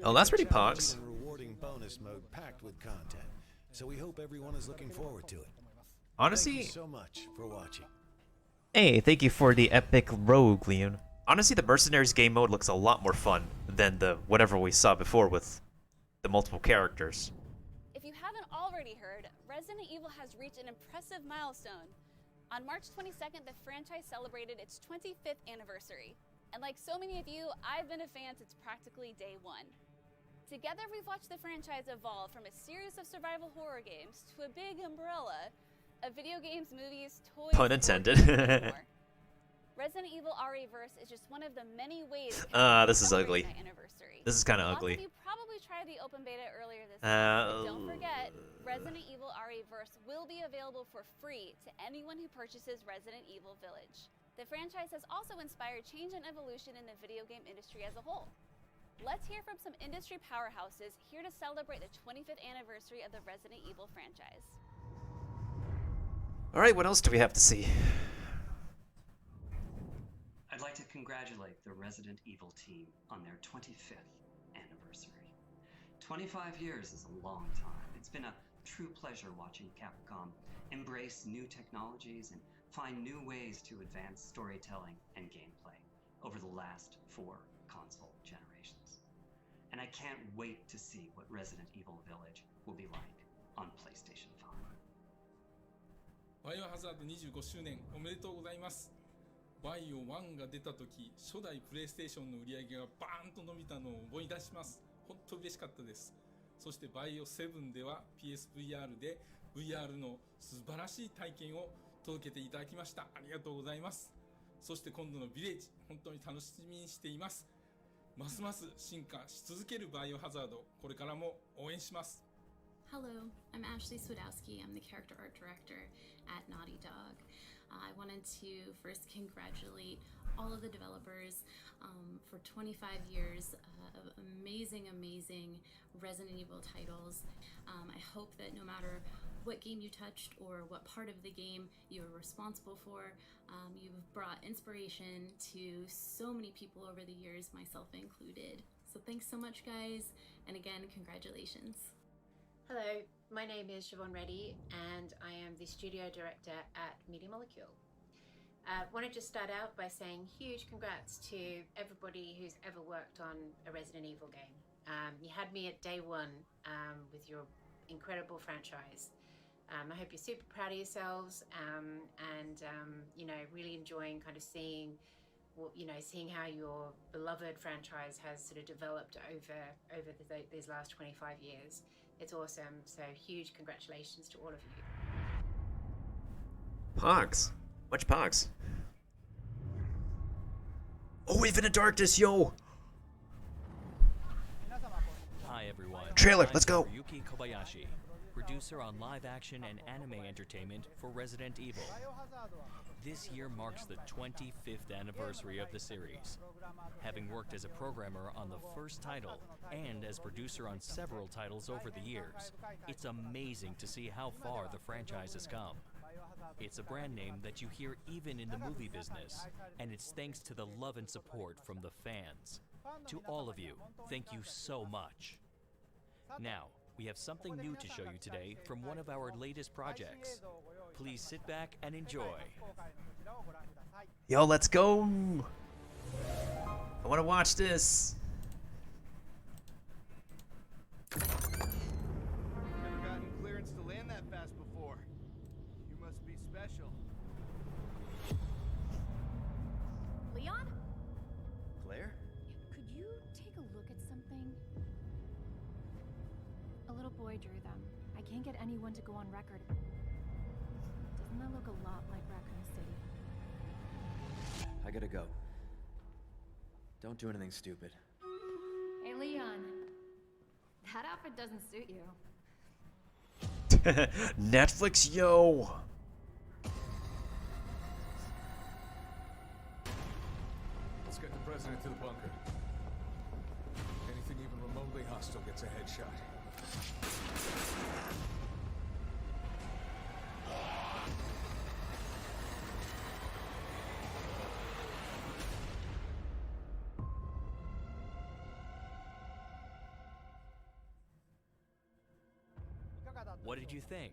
Oh, that's pretty Challenging pogs. and rewarding bonus mode packed with content, so we hope everyone is looking forward to it. Honestly, Thank you so much for watching. hey, thank you for the epic rogue, Leon. Honestly, the Mercenaries game mode looks a lot more fun than the whatever we saw before with the multiple characters. If you haven't already heard, Resident Evil has reached an impressive milestone. On March 22nd, the franchise celebrated its 25th anniversary. And like so many of you, I've been a fan since practically day one. Together, we've watched the franchise evolve from a series of survival horror games to a big umbrella of video games, movies, toys, Pun board intended. games, and more. Resident Evil RE-verse is just one of the many ways This is ugly. that anniversary. This is kind of Lots ugly. of you probably tried the open beta earlier this month, but don't Uh, forget, Resident Evil RE-verse will be available for free to anyone who purchases Resident Evil Village. The franchise has also inspired change and evolution in the video game industry as a whole. Let's hear from some industry powerhouses here to celebrate the 25th anniversary of the Resident Evil franchise. Alright, what else do we have to see? I'd like to congratulate the Resident Evil team on their 25th anniversary. 25 years is a long time. It's been a true pleasure watching Capcom embrace new technologies and find new ways to advance storytelling and gameplay over the last 4 console generations. And I can't wait to see what Resident Evil Village will be like on PlayStation 5. バイオハザード25周年おめでとうございます。バイオ1が出た時、初代プレイステーションの売り上げがバーンと伸びたのを思い出します。本当嬉しかったです。そしてバイオ7では PSVR で VR の素晴らしい体験を届けていただきました。ありがとうございます。そして今度のビレッジ、本当に楽しみにしています。ますます進化し続けるバイオハザード、これからも応援します。Hello, I'm Ashley Swidowski. I'm the character art director at Naughty Dog. I wanted to first congratulate all of the developers for 25 years of amazing Resident Evil titles. I hope that no matter what game you touched or what part of the game you were responsible for, you've brought inspiration to so many people over the years, myself included. So thanks so much, guys, and again, congratulations. Hello, my name is Siobhan Reddy and I am the studio director at Media Molecule. Wanted to start out by saying huge congrats to everybody who's ever worked on a Resident Evil game. You had me at day one with your incredible franchise. I hope you're super proud of yourselves and you know, really enjoying kind of seeing seeing how your beloved franchise has sort of developed over these last 25 years. It's awesome, so huge congratulations to all of you. Pogs. Much Pogs. Oh, Infinite Darkness, yo! Hi everyone. Trailer, I'm let's go. Yuki Kobayashi, producer on live action and anime entertainment for Resident Evil. This year marks the 25th anniversary of the series. Having worked as a programmer on the first title and as producer on several titles over the years, it's amazing to see how far the franchise has come. It's a brand name that you hear even in the movie business, and it's thanks to the love and support from the fans. To all of you, thank you so much. Now, we have something new to show you today from one of our latest projects. Please sit back and enjoy. Yo, let's go! I want to watch this. Never gotten clearance to land that fast before. You must be special. little boy drew them. I can't get anyone to go on record. Doesn't that look a lot like Raccoon City? I gotta go. Don't do anything stupid. Hey, Leon. That outfit doesn't suit you. Netflix, yo! Let's get the president to the bunker. Anything even remotely hostile gets a headshot. What did you think?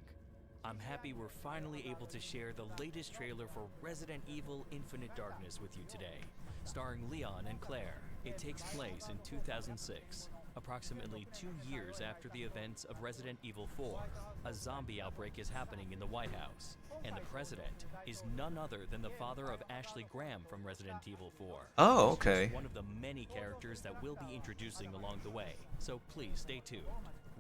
I'm happy we're finally able to share the latest trailer for Resident Evil Infinite Darkness with you today. Starring Leon and Claire. It takes place in 2006, approximately 2 years after the events of Resident Evil 4. A zombie outbreak is happening in the White House, and the president is none other than the father of Ashley Graham from Resident Evil 4. Oh, He's okay. just one of the many characters that we'll be introducing along the way, so please stay tuned.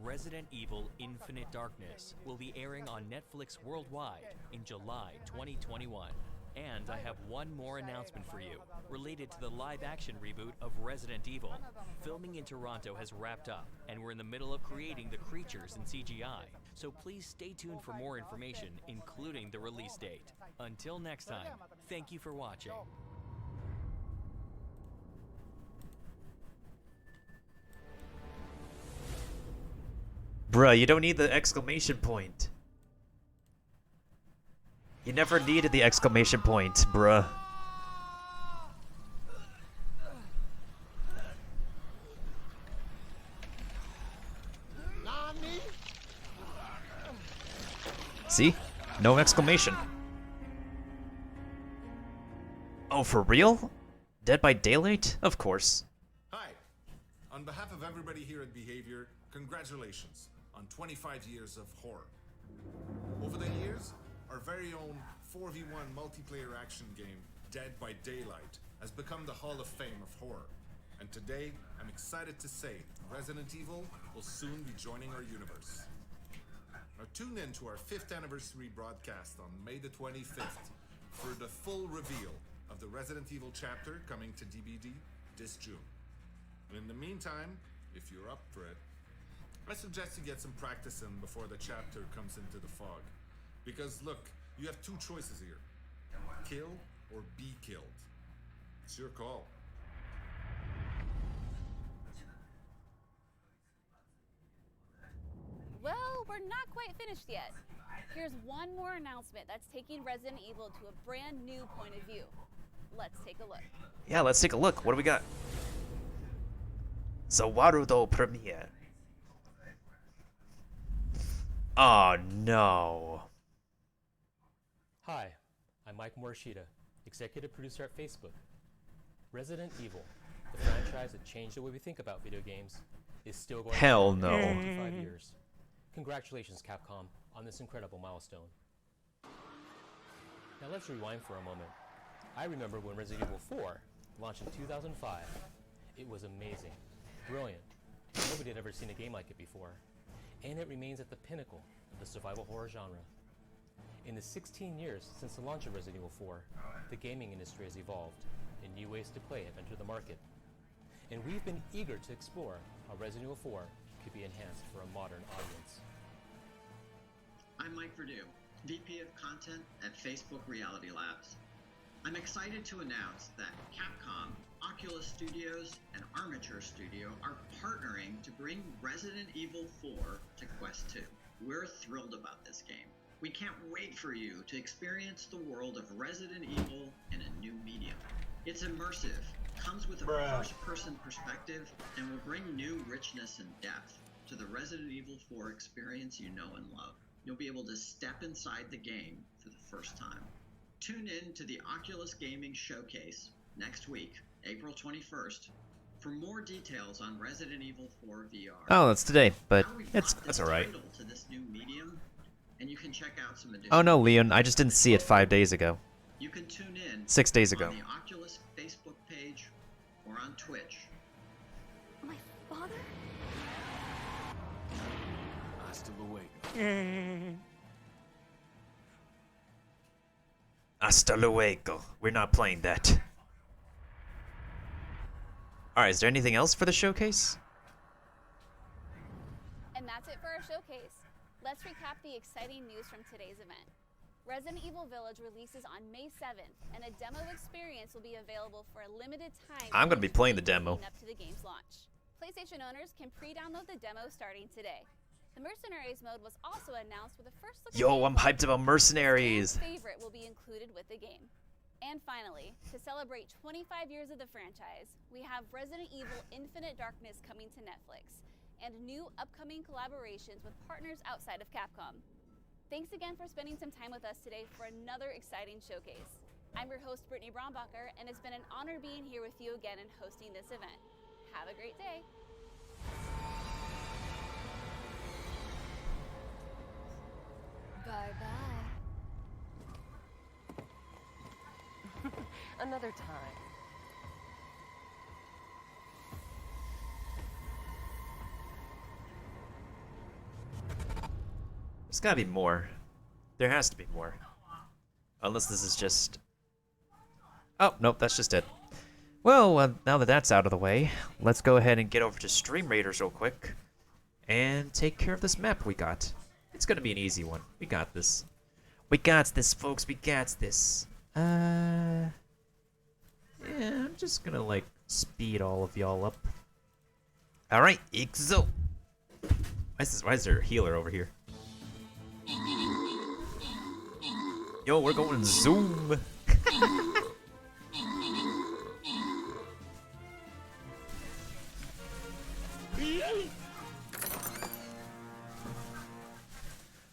Resident Evil Infinite Darkness will be airing on Netflix worldwide in July 2021. And I have one more announcement for you, related to the live-action reboot of Resident Evil. Filming in Toronto has wrapped up, and we're in the middle of creating the creatures in CGI. So please stay tuned for more information, including the release date. Until next time, thank you for watching. Bruh, you don't need the exclamation point. You never needed the exclamation point, bruh. See? No exclamation. Oh, for real? Dead by Daylight? Of course. Hi. On behalf of everybody here at Behavior, congratulations on 25 years of horror. Over the years, our very own 4v1 multiplayer action game, Dead by Daylight, has become the Hall of Fame of horror. And today, I'm excited to say Resident Evil will soon be joining our universe. Now tune in to our 5th anniversary broadcast on May the 25th for the full reveal of the Resident Evil chapter coming to DVD this June. And in the meantime, if you're up for it, I suggest you get some practice in before the chapter comes into the fog. Because look, you have 2 choices here. Kill or be killed. It's your call. Well, we're not quite finished yet. Here's one more announcement that's taking Resident Evil to a brand new point of view. Let's take a look. Yeah, let's take a look. What do we got? Zawarudo premiere. Oh no. Hi, I'm Mike Morishita, executive producer at Facebook. Resident Evil, the franchise that changed the way we think about video games, is still going Hell on no. for 25 years. Congratulations, Capcom, on this incredible milestone. Now let's rewind for a moment. I remember when Resident Evil 4 launched in 2005. It was amazing, brilliant. Nobody had ever seen a game like it before. And it remains at the pinnacle of the survival horror genre. In the 16 years since the launch of Resident Evil 4, the gaming industry has evolved, and new ways to play have entered the market. And we've been eager to explore how Resident Evil 4 could be enhanced for a modern audience. I'm Mike Verdu, VP of Content at Facebook Reality Labs. I'm excited to announce that Capcom, Oculus Studios, and Armature Studio are partnering to bring Resident Evil 4 to Quest 2. We're thrilled about this game. We can't wait for you to experience the world of Resident Evil in a new medium. It's immersive, comes with a first-person perspective, and will bring new richness and depth to the Resident Evil 4 experience you know and love. You'll be able to step inside the game for the first time. Tune in to the Oculus Gaming Showcase next week, April 21st, for more details on Resident Evil 4 VR. Oh, that's today, but that's alright. To this new medium, and you can check out some additional. Oh no, Leon, I just didn't see it 5 days ago. You can tune in 6 days ago. on the Oculus Facebook page or on Twitch. My father? Hasta luego. We're not playing that. Alright, is there anything else for the showcase? And that's it for our showcase. Let's recap the exciting news from today's event. Resident Evil Village releases on May 7th, and a demo experience will be available for a limited time. I'm gonna be playing the demo. Up to the game's launch. PlayStation owners can pre-download the demo starting today. The Mercenaries mode was also announced with a first look. Yo, I'm hyped about Mercenaries. Favorite will be included with the game. And finally, to celebrate 25 years of the franchise, we have Resident Evil Infinite Darkness coming to Netflix, and new upcoming collaborations with partners outside of Capcom. Thanks again for spending some time with us today for another exciting showcase. I'm your host, Brittany Brombacher, and it's been an honor being here with you again and hosting this event. Have a great day. Bye-bye. Another time. There's gotta be more. There has to be more. Unless this is just... Oh, nope, that's just it. Well, now that that's out of the way, let's go ahead and get over to Stream Raiders real quick and take care of this map we got. It's gonna be an easy one. We got this. We got this, folks. We got this. Yeah, I'm just gonna, like, speed all of y'all up. Alright, Ixo. Why is there a healer over here? Yo, we're going zoom.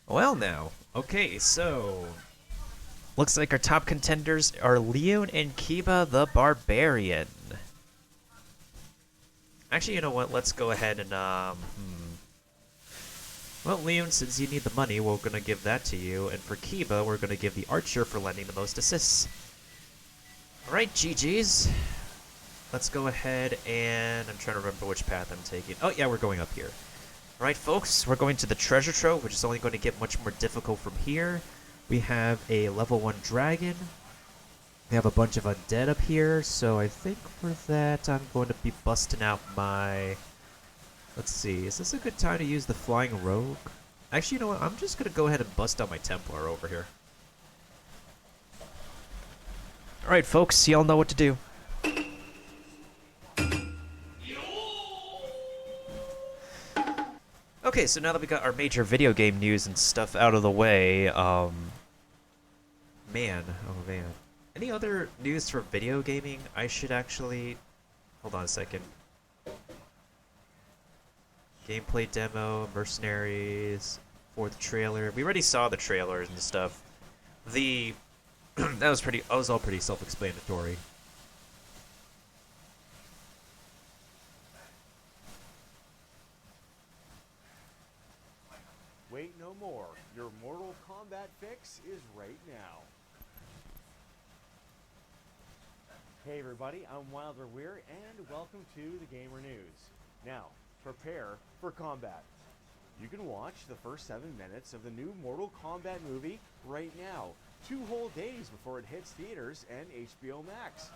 Well now, okay, so looks like our top contenders are Leon and Kiba the Barbarian. Actually, you know what? Let's go ahead and Well, Leon, since you need the money, we're gonna give that to you, and for Kiba, we're gonna give the Archer for lending the most assists. Alright, GG's. Let's go ahead and... I'm trying to remember which path I'm taking. Oh yeah, we're going up here. Alright, folks, we're going to the Treasure Trove, which is only going to get much more difficult from here. We have a level 1 dragon. We have a bunch of undead up here, so I think for that I'm going to be busting out my... Let's see, is this a good time to use the Flying Rogue? Actually, you know what, I'm just going to go ahead and bust out my Templar over here. Alright, folks, y'all know what to do. Okay, so now that we got our major video game news and stuff out of the way, oh man. Any other news for video gaming? I should actually... Hold on a second. Gameplay demo, Mercenaries, 4th trailer. We already saw the trailers and stuff. The... that was all pretty self-explanatory. Wait no more. Your Mortal Kombat fix is right now. Hey everybody, I'm Wilder Weir, and welcome to the Gamer News. Now, prepare for combat. You can watch the first 7 minutes of the new Mortal Kombat movie right now, 2 whole days before it hits theaters and HBO Max.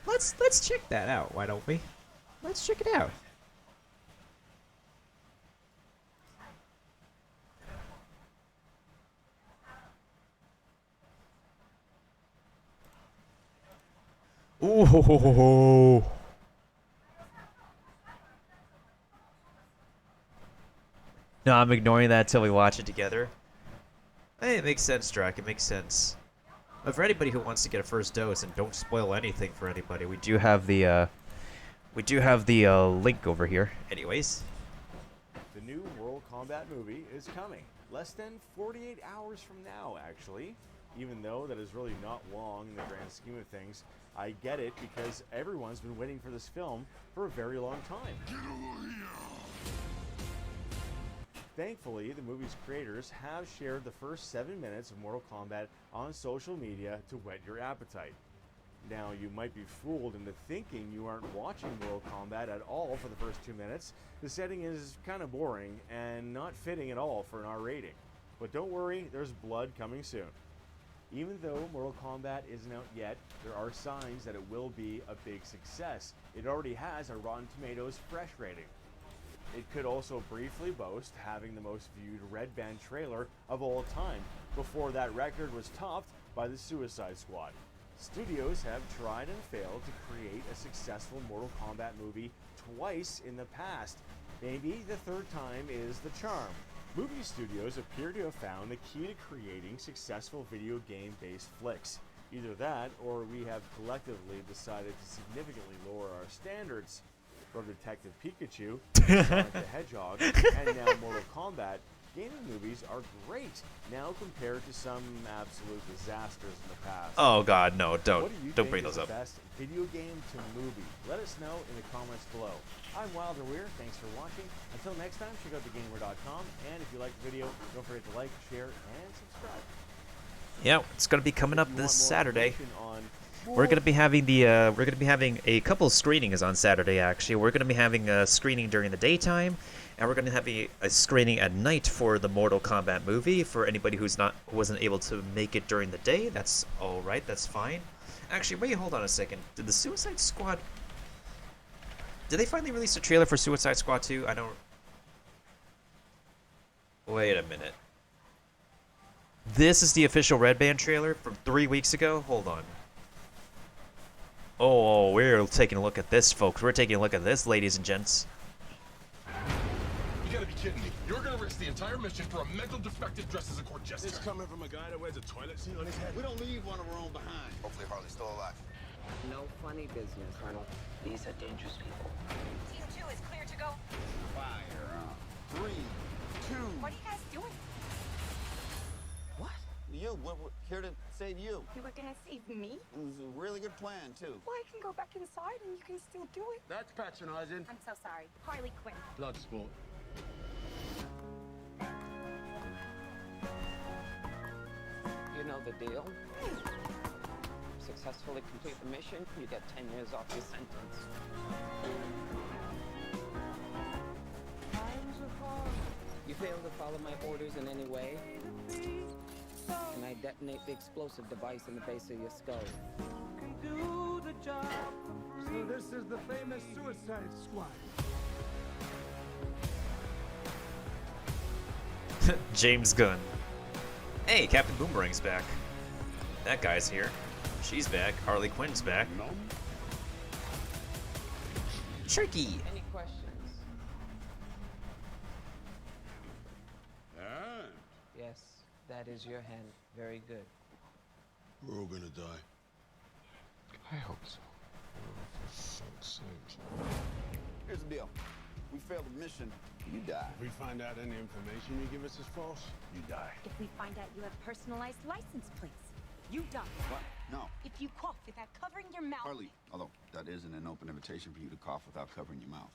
Let's check that out, why don't we? Let's check it out. Ooh. No, I'm ignoring that until we watch it together. Hey, it makes sense, Drac. It makes sense. But for anybody who wants to get a first dose and don't spoil anything for anybody, we do have the link over here. Anyways. The new Mortal Kombat movie is coming. Less than 48 hours from now, actually. Even though that is really not long in the grand scheme of things, I get it because everyone's been waiting for this film for a very long time. Thankfully, the movie's creators have shared the first 7 minutes of Mortal Kombat on social media to whet your appetite. Now, you might be fooled into thinking you aren't watching Mortal Kombat at all for the first 2 minutes. The setting is kind of boring and not fitting at all for an R rating. But don't worry, there's blood coming soon. Even though Mortal Kombat isn't out yet, there are signs that it will be a big success. It already has a Rotten Tomatoes fresh rating. It could also briefly boast having the most viewed Red Band trailer of all time, before that record was topped by the Suicide Squad. Studios have tried and failed to create a successful Mortal Kombat movie twice in the past. Maybe the third time is the charm. Movie studios appear to have found the key to creating successful video game-based flicks. Either that, or we have collectively decided to significantly lower our standards. From Detective Pikachu, Sonic the Hedgehog, and now Mortal Kombat, gaming movies are great now compared to some absolute disasters in the past. Oh God, no! Don't What do you don't think bring is those the up. best video game to movie? Let us know in the comments below. I'm Wilder Weir. Thanks for watching. Until next time, check out thegamer.com, and if you liked the video, don't forget to like, share, and subscribe. Yeah, it's gonna be coming up this Saturday. On We're gonna be having a couple of screenings on Saturday. Actually, we're gonna be having a screening during the daytime, and we're gonna have a screening at night for the Mortal Kombat movie. For anybody wasn't able to make it during the day, that's all right. That's fine. Actually, wait, hold on a second. Did the Suicide Squad? Did they finally release a trailer for Suicide Squad 2? I don't. Wait a minute. This is the official Red Band trailer from 3 weeks ago. Hold on. Oh, we're taking a look at this, folks. We're taking a look at this, ladies and gents. You gotta be kidding me. You're gonna risk the entire mission for a mental defective dressed as a court jester. This coming from a guy that wears a toilet seat on his head. We don't leave one of our own behind. Hopefully Harley's still alive. No funny business, Colonel. These are dangerous people. Team 2 is clear to go. Fire up. 3, 2. What are you guys doing? What? We're here to save you. You were gonna save me? It was a really good plan, too. Well, I can go back inside and you can still do it. That's patronizing. I'm so sorry. Harley Quinn. Blood sport. You know the deal. Successfully complete the mission, you get 10 years off your sentence. You fail to follow my orders in any way, and I detonate the explosive device in the base of your skull. Do the job. So this is the famous Suicide Squad. James Gunn. Hey, Captain Boomerang's back. That guy's here. She's back. Harley Quinn's back. Tricky. Any questions? Yes, that is your hand. Very good. We're all gonna die. I hope so. Oh, for fuck's sake. Here's the deal. We failed the mission, you die. If we find out any information you give us is false, you die. If we find out you have personalized license plates, you die. What? No. If you cough without covering your mouth. Harley, although that isn't an open invitation for you to cough without covering your mouth.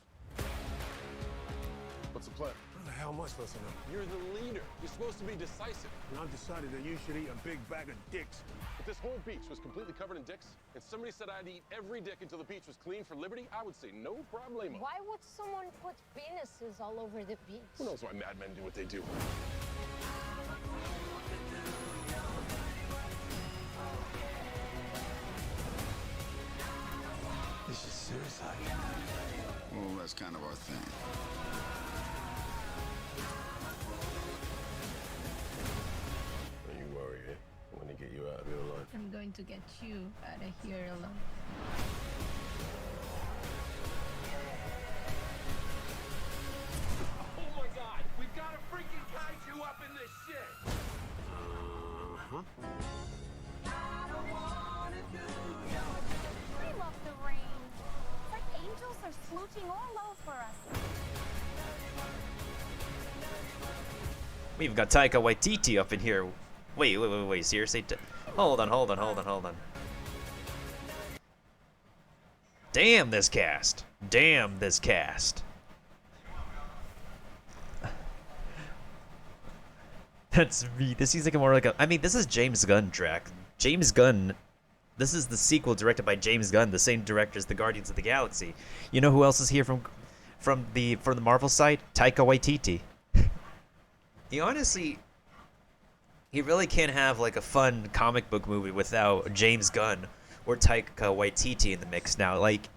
What's the plan? How the hell am I supposed to know? You're the leader. You're supposed to be decisive. And I've decided that you should eat a big bag of dicks. If this whole beach was completely covered in dicks, and somebody said I'd eat every dick until the beach was clean for liberty, I would say no problemo. Why would someone put penises all over the beach? Who knows why madmen do what they do? This is suicide. Well, that's kind of our thing. Don't you worry, eh? I want to get you out of here alive. I'm going to get you out of here alone. Oh my god! We've got a freaking kaiju up in this shit! Uh-huh. We love the rain. It's like angels are smooching all over us. We've got Taika Waititi up in here. Wait, seriously? Hold on. Damn this cast. That's me. This seems like more like a... I mean, this is James Gunn track. James Gunn This is the sequel directed by James Gunn, the same director as the Guardians of the Galaxy. You know who else is here from the Marvel side? Taika Waititi. He really can't have like a fun comic book movie without James Gunn or Taika Waititi in the mix now. Like,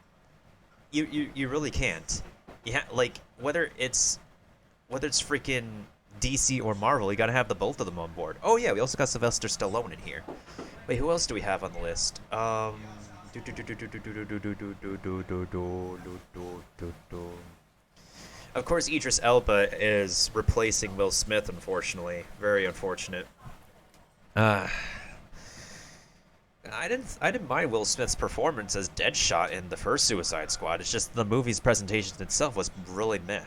you really can't. Like whether it's freaking DC or Marvel, you gotta have the both of them on board. Oh yeah, we also got Sylvester Stallone in here. Wait, who else do we have on the list? Of course, Idris Elba is replacing Will Smith, unfortunately. Very unfortunate. I didn't mind Will Smith's performance as Deadshot in the first Suicide Squad. It's just the movie's presentation itself was really meh.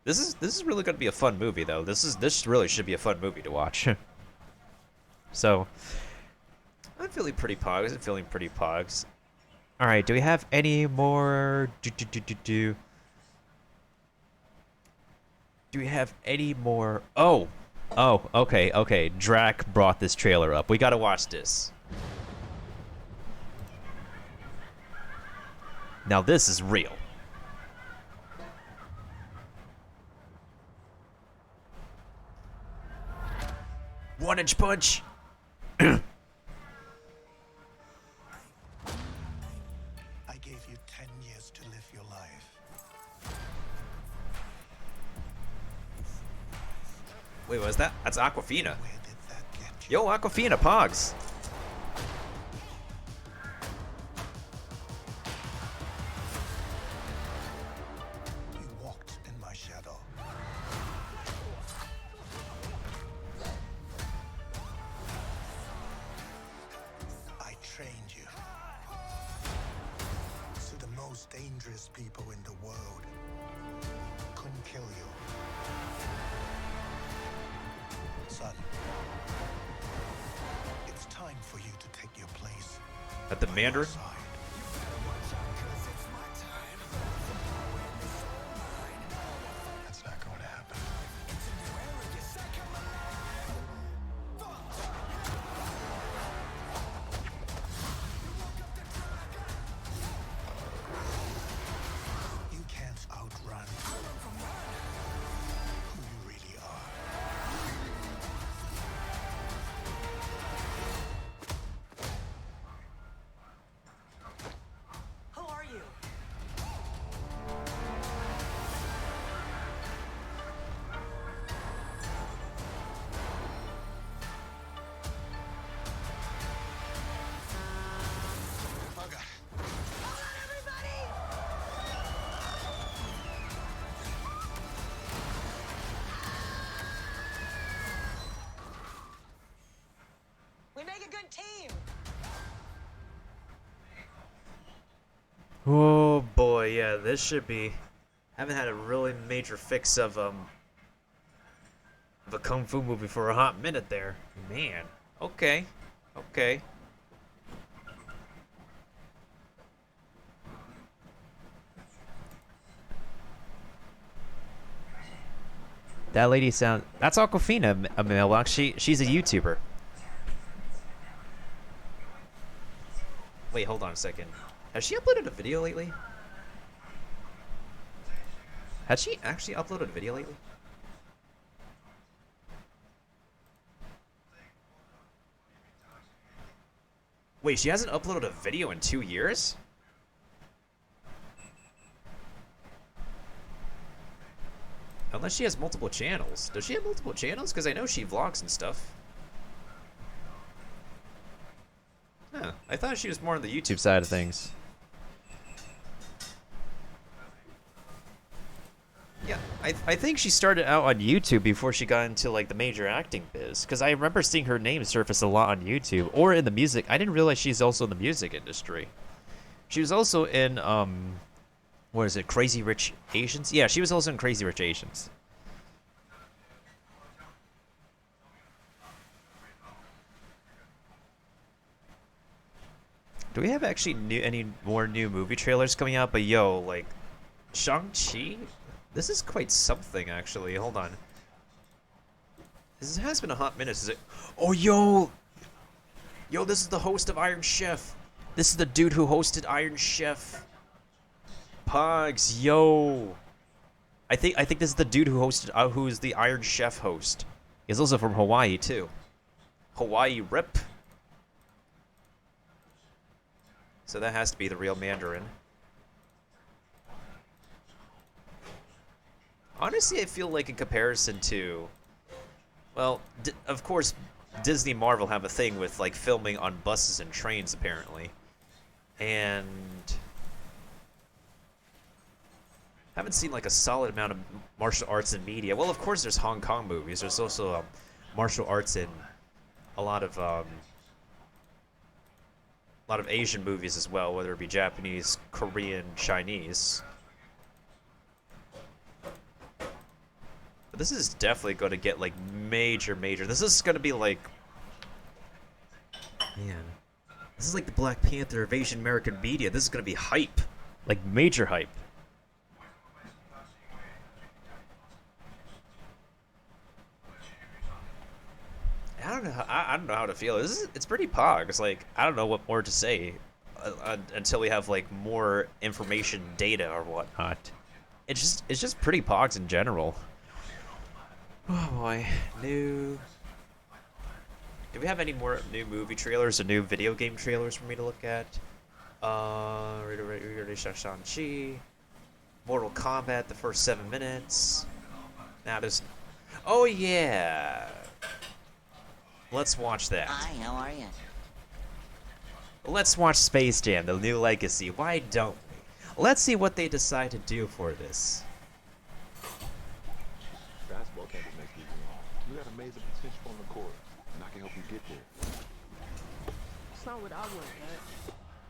This is really going to be a fun movie, though. This really should be a fun movie to watch. So, I'm feeling pretty pogs. All right, do we have any more? Do we have any more? Oh, okay. Drac brought this trailer up. We gotta watch this. Now this is real. One-inch punch. I gave you 10 years to live your life. Wait, what was that? That's Aquafina. Yo, Aquafina, Pogs. You walked in my shadow. I trained you. So the most dangerous people in the world couldn't kill you. Son, it's time for you to take your place At the Mandarin? That's not going to happen. You can't outrun who you really are. Who are you? We make a good team. Oh boy, yeah, this should be. Haven't had a really major fix of a kung fu movie for a hot minute there. Man, okay. That lady that's Aquafina, a mailbox. She's a YouTuber. Wait, hold on a second. Has she uploaded a video lately? Has she actually uploaded a video lately? Wait, she hasn't uploaded a video in 2 years? Unless she has multiple channels. Does she have multiple channels? Because I know she vlogs and stuff. Huh, I thought she was more on the YouTube side of things. Yeah, I think she started out on YouTube before she got into like the major acting biz. Because I remember seeing her name surface a lot on YouTube or in the music. I didn't realize she's also in the music industry. She was also in what is it, Crazy Rich Asians? Yeah, she was also in Crazy Rich Asians. Do we have actually any more new movie trailers coming out? But yo, like, Shang-Chi? This is quite something, actually. Hold on. This has been a hot minute. Is it? Oh, yo! Yo, this is the host of Iron Chef. This is the dude who hosted Iron Chef. Pogs, yo. I think this is the dude who hosted, who's the Iron Chef host. He's also from Hawaii too. Hawaii rip. So that has to be the real Mandarin. Honestly, I feel like in comparison to, well, of course, Disney Marvel have a thing with like filming on buses and trains apparently, and haven't seen like a solid amount of martial arts in media. Well, of course, there's Hong Kong movies. There's also martial arts in a lot of Asian movies as well, whether it be Japanese, Korean, Chinese. But this is definitely going to get like major. This is going to be like, man, this is like the Black Panther of Asian American media. This is going to be hype, like major hype. I don't know how to feel. It's pretty pog. It's like, I don't know what more to say until we have like more information, data or whatnot. It's just pretty pogs in general. Oh boy, new. Do we have any more new movie trailers or new video game trailers for me to look at? Shang-Chi, Mortal Kombat, the first 7 minutes. Now there's, oh yeah. Let's watch that. Hi, how are you? Let's watch Space Jam, the new legacy. Why don't we? Let's see what they decide to do for this. Basketball can't be making you wrong. You got amazing potential on the court, and I can help you get there. It's not what I want,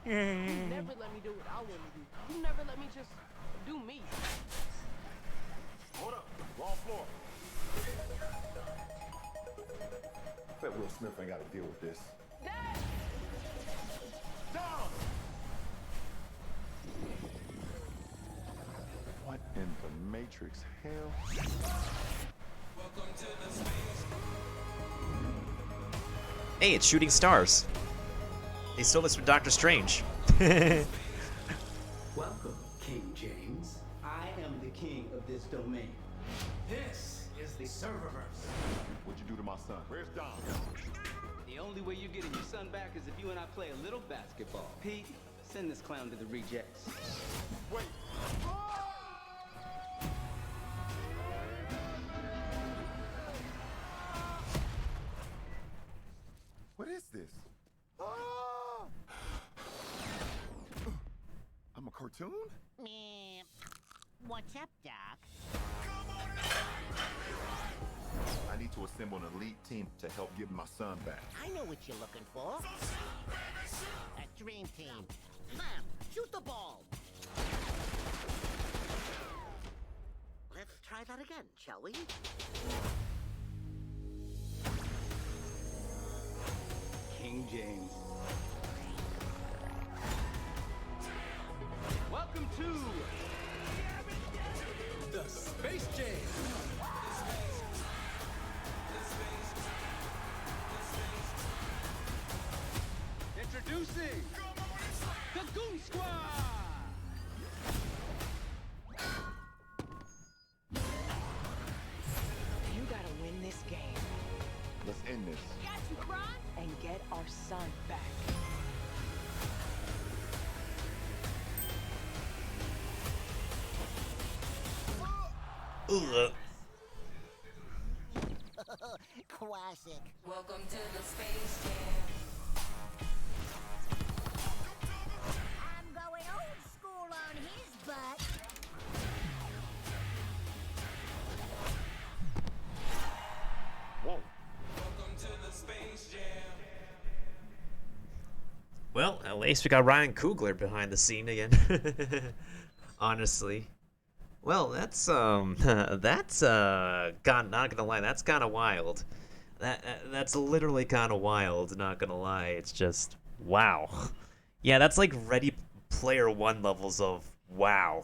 man. You never let me do what I want to do. You never let me just do me. Hold up, wrong floor. I bet Will Smith ain't got to deal with this. Down! What in the Matrix hell? Welcome to the space. Hey, it's Shooting Stars. They stole this from Doctor Strange. Welcome, King James. I am the king of this domain. This is the Serververse. What'd you do to my son? Where's Dom? The only way you're getting your son back is if you and I play a little basketball. Pete, send this clown to the rejects. Wait. What is this? Ah! I'm a cartoon? Meh. What's up, Doc? I need to assemble an elite team to help get my son back. I know what you're looking for. A dream team. Bam! Shoot the ball! Let's try that again, shall we? King James. Welcome to the Space Jam. Introducing the Goon Squad. You gotta win this game. Let's end this. Got you, Kron. And get our son back. Ugh. Classic. Welcome to the Space Jam. I'm going old school on his butt. Whoa. Welcome to the Space Jam. Well, at least we got Ryan Coogler behind the scene again. Honestly. Well, that's not gonna lie, that's kind of wild. That's literally kind of wild, not gonna lie. It's just wow. Yeah, that's like Ready Player One levels of wow.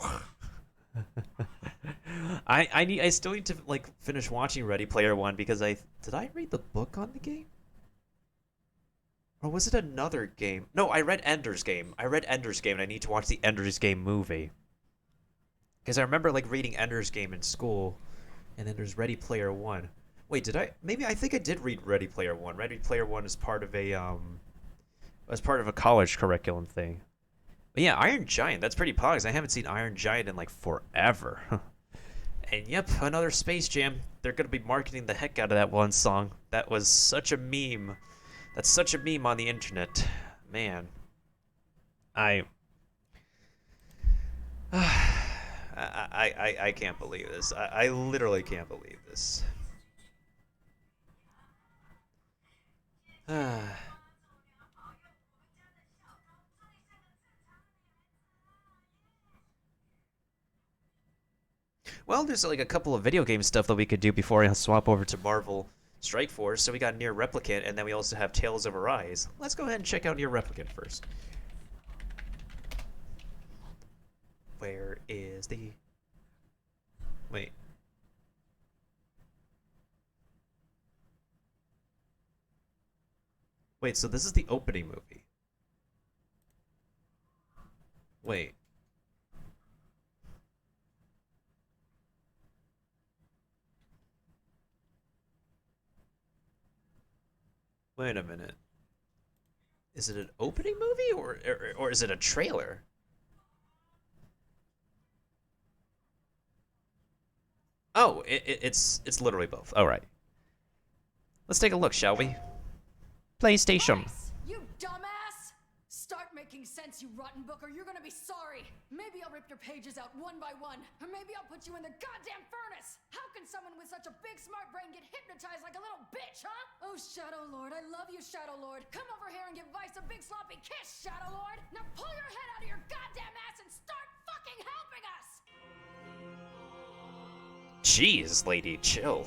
I still need to like finish watching Ready Player One because did I read the book on the game? Or was it another game? No, I read Ender's Game. I read Ender's Game, and I need to watch the Ender's Game movie. Because I remember, like, reading Ender's Game in school, and then there's Ready Player One. Wait, did I? Maybe I think I did read Ready Player One. Ready Player One is part of a college curriculum thing. But yeah, Iron Giant. That's pretty pogs. I haven't seen Iron Giant in like forever. And yep, another Space Jam. They're gonna be marketing the heck out of that one song. That was such a meme. That's such a meme on the internet, man. I can't believe this. I literally can't believe this. Well, there's like a couple of video game stuff that we could do before I swap over to Marvel Strike Force. So we got Nier Replicant, and then we also have Tales of Arise. Let's go ahead and check out Nier Replicant first. Where is the... Wait. Wait, so this is the opening movie. Wait. Wait a minute. Is it an opening movie or is it a trailer? Oh, it's literally both. All right. Let's take a look, shall we? PlayStation. You dumbass! Start making sense, you rotten book, or you're gonna be sorry. Maybe I'll rip your pages out one by one, or maybe I'll put you in the goddamn furnace. How can someone with such a big smart brain get hypnotized like a little bitch, huh? Oh, Shadow Lord, I love you, Shadow Lord. Come over here and give Vice a big sloppy kiss, Shadow Lord. Now pull your head out of your goddamn ass and start fucking helping us. Jeez, lady, chill.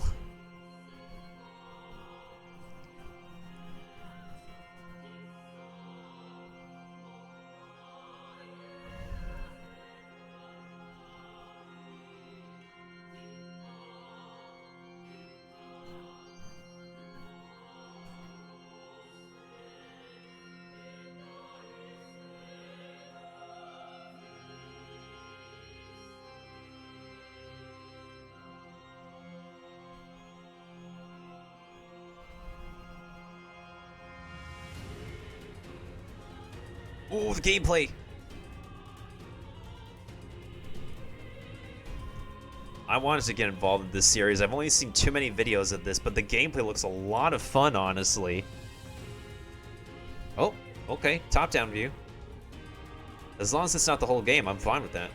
Ooh, the gameplay. I wanted to get involved in this series. I've only seen too many videos of this, but the gameplay looks a lot of fun, honestly. Oh, okay. Top-down view. As long as it's not the whole game, I'm fine with that.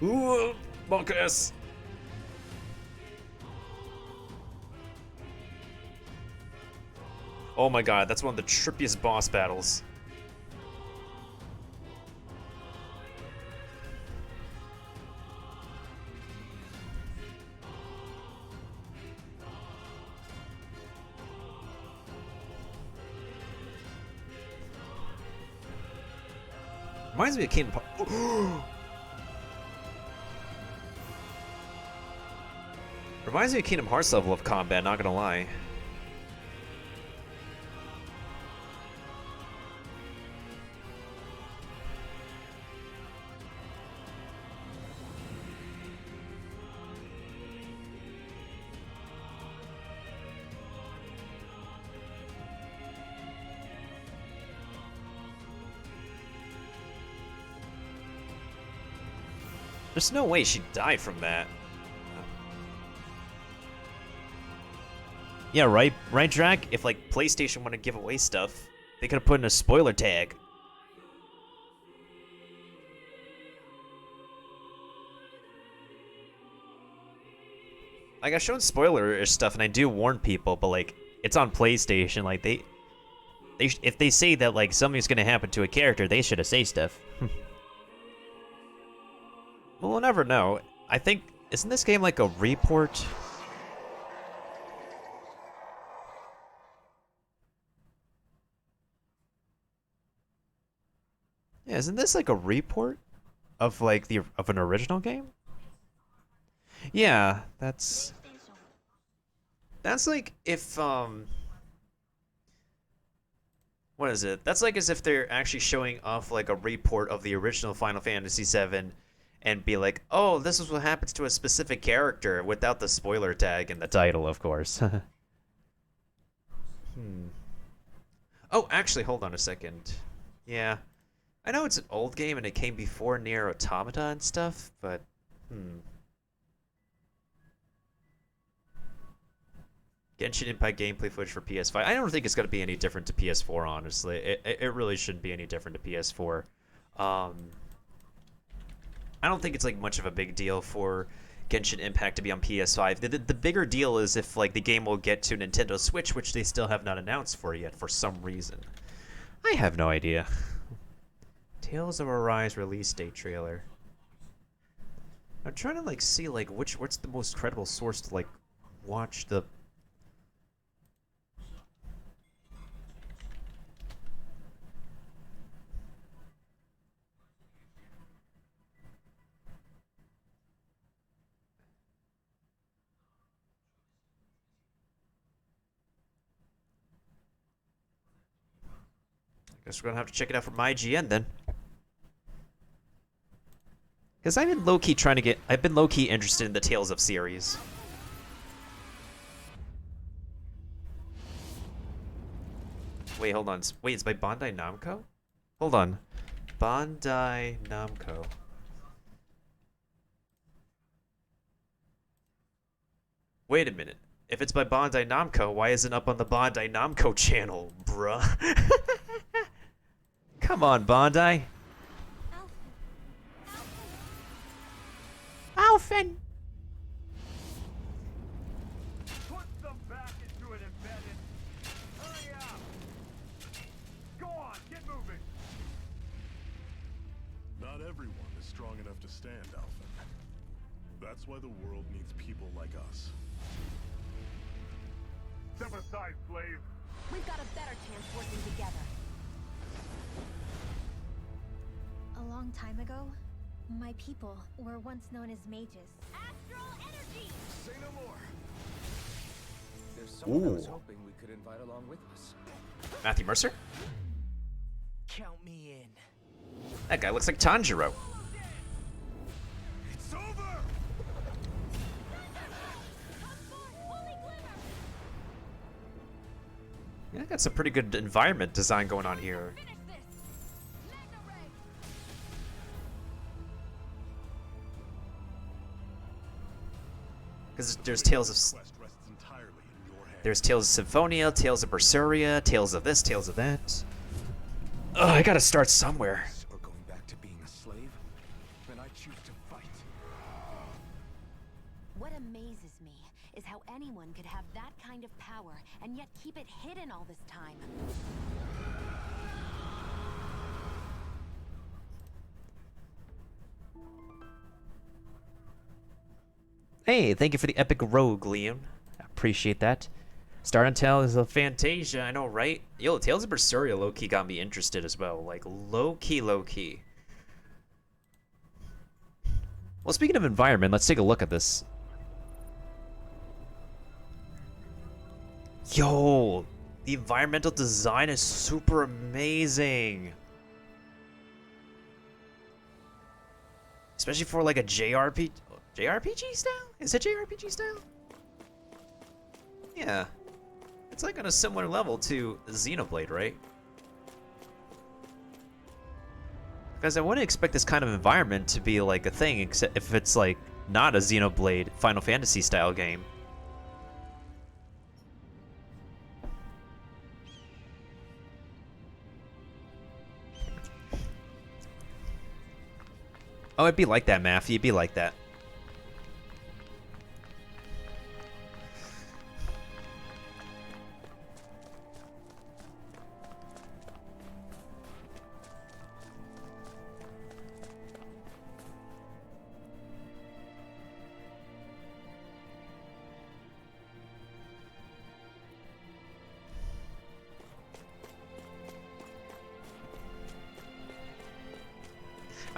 Ooh, Monkass. Oh my god, that's one of the trippiest boss battles. Reminds me of Kingdom Hearts. Reminds me of Kingdom Hearts level of combat, not gonna lie. There's no way she died from that. Yeah, right, Drac? If like PlayStation wanted to give away stuff, they could have put in a spoiler tag. Like I've shown spoiler stuff, and I do warn people, but like it's on PlayStation. Like they if they say that like something's gonna happen to a character, they should have said stuff. Well, we'll never know. I think, isn't this game like a report? Yeah, isn't this like a report of like of an original game? Yeah, that's... That's like if what is it? That's like as if they're actually showing off like a report of the original Final Fantasy VII and be like, oh, this is what happens to a specific character without the spoiler tag in the title, of course. Oh, actually, hold on a second. Yeah. I know it's an old game and it came before Nier Automata and stuff, but Genshin Impact gameplay footage for PS5. I don't think it's going to be any different to PS4, honestly. It really shouldn't be any different to PS4. I don't think it's like much of a big deal for Genshin Impact to be on PS5. The bigger deal is if like the game will get to Nintendo Switch, which they still have not announced for yet for some reason. I have no idea. Tales of Arise release date trailer. I'm trying to like see like what's the most credible source to like watch the Guess we're gonna have to check it out from IGN then. Because I've been low-key interested in the Tales of series. Wait, hold on. Wait, it's by Bandai Namco? Hold on. Bandai Namco. Wait a minute. If it's by Bandai Namco, why isn't it up on the Bandai Namco channel, bruh? Come on, Bandai. Alphen. Put them back into it, embedded. Hurry up. Go on, get moving. Not everyone is strong enough to stand, Alphen. That's why the world needs people like us. Step aside, slave. We've got a better chance working together. A long time ago, my people were once known as mages. Astral energy! Say no more. There's someone I was hoping we could invite along with us. Matthew Mercer? Count me in. That guy looks like Tanjiro. It's over! Yeah, got some pretty good environment design going on here. Because there's Tales of Symphonia, Tales of Berseria, Tales of this, Tales of that. Ugh, I gotta start somewhere. Or going back to being a slave? Then I choose to fight. What amazes me is how anyone could have that kind of power and yet keep it hidden all this time. Hey, thank you for the epic rogue, Liam. I appreciate that. Start on Tales of Fantasia, I know, right? Yo, Tales of Berseria low-key got me interested as well. Like, low-key. Well, speaking of environment, let's take a look at this. Yo, the environmental design is super amazing. Especially for like a JRPG style? Is it JRPG style? Yeah. It's like on a similar level to Xenoblade, right? Because I wouldn't expect this kind of environment to be like a thing, except if it's like not a Xenoblade Final Fantasy style game. Oh, it'd be like that, Matthew. It'd be like that.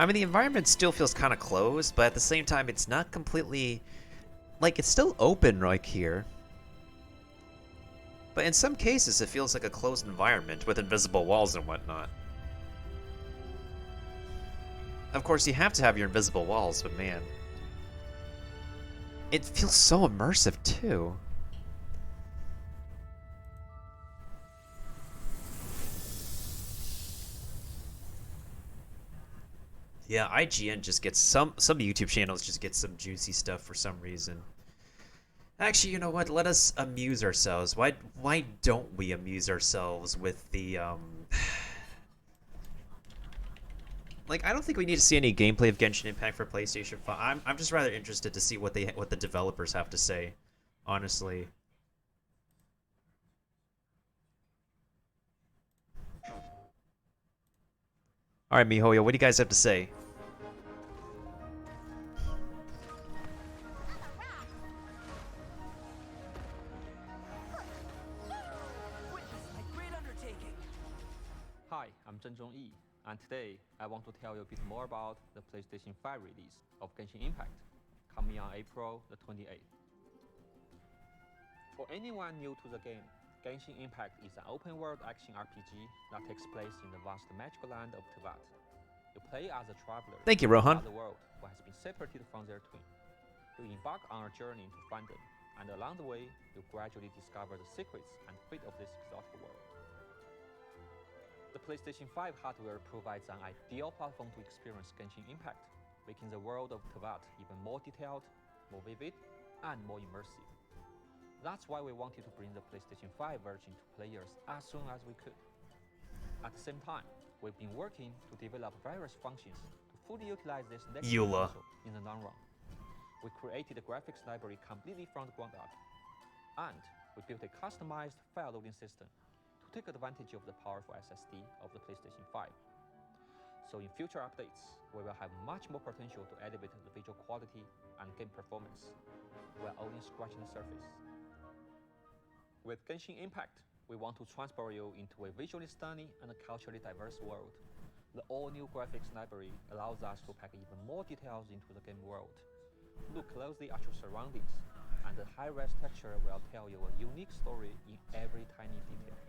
I mean, the environment still feels kind of closed, but at the same time, it's not completely... Like, it's still open right here. But in some cases, it feels like a closed environment with invisible walls and whatnot. Of course, you have to have your invisible walls, but man, it feels so immersive too. Yeah, IGN just gets some YouTube channels just get some juicy stuff for some reason. Actually, you know what? Let us amuse ourselves. Why don't we amuse ourselves with the like, I don't think we need to see any gameplay of Genshin Impact for PlayStation 5. I'm just rather interested to see what the developers have to say, honestly. All right, MiHoYo, what do you guys have to say? Hi, I'm Zhen Zhongyi, and today I want to tell you a bit more about the PlayStation 5 release of Genshin Impact, coming on April the 28th. For anyone new to the game, Genshin Impact is an open-world action RPG that takes place in the vast magical land of Teyvat. You play as a traveler Thank you, Rohan. in the world who has been separated from their twin. You embark on a journey to find them, and along the way, you gradually discover the secrets and fate of this exotic world. The PlayStation 5 hardware provides an ideal platform to experience Genshin Impact, making the world of Teyvat even more detailed, more vivid, and more immersive. That's why we wanted to bring the PlayStation 5 version to players as soon as we could. At the same time, we've been working to develop various functions to fully utilize this next Eula. console in the long run. We created a graphics library completely from the ground up, and we built a customized file loading system to take advantage of the powerful SSD of the PlayStation 5. So in future updates, we will have much more potential to elevate the visual quality and game performance, while only scratching the surface. With Genshin Impact, we want to transport you into a visually stunning and culturally diverse world. The all-new graphics library allows us to pack even more details into the game world. Look closely at your surroundings, and the high-res texture will tell you a unique story in every tiny detail.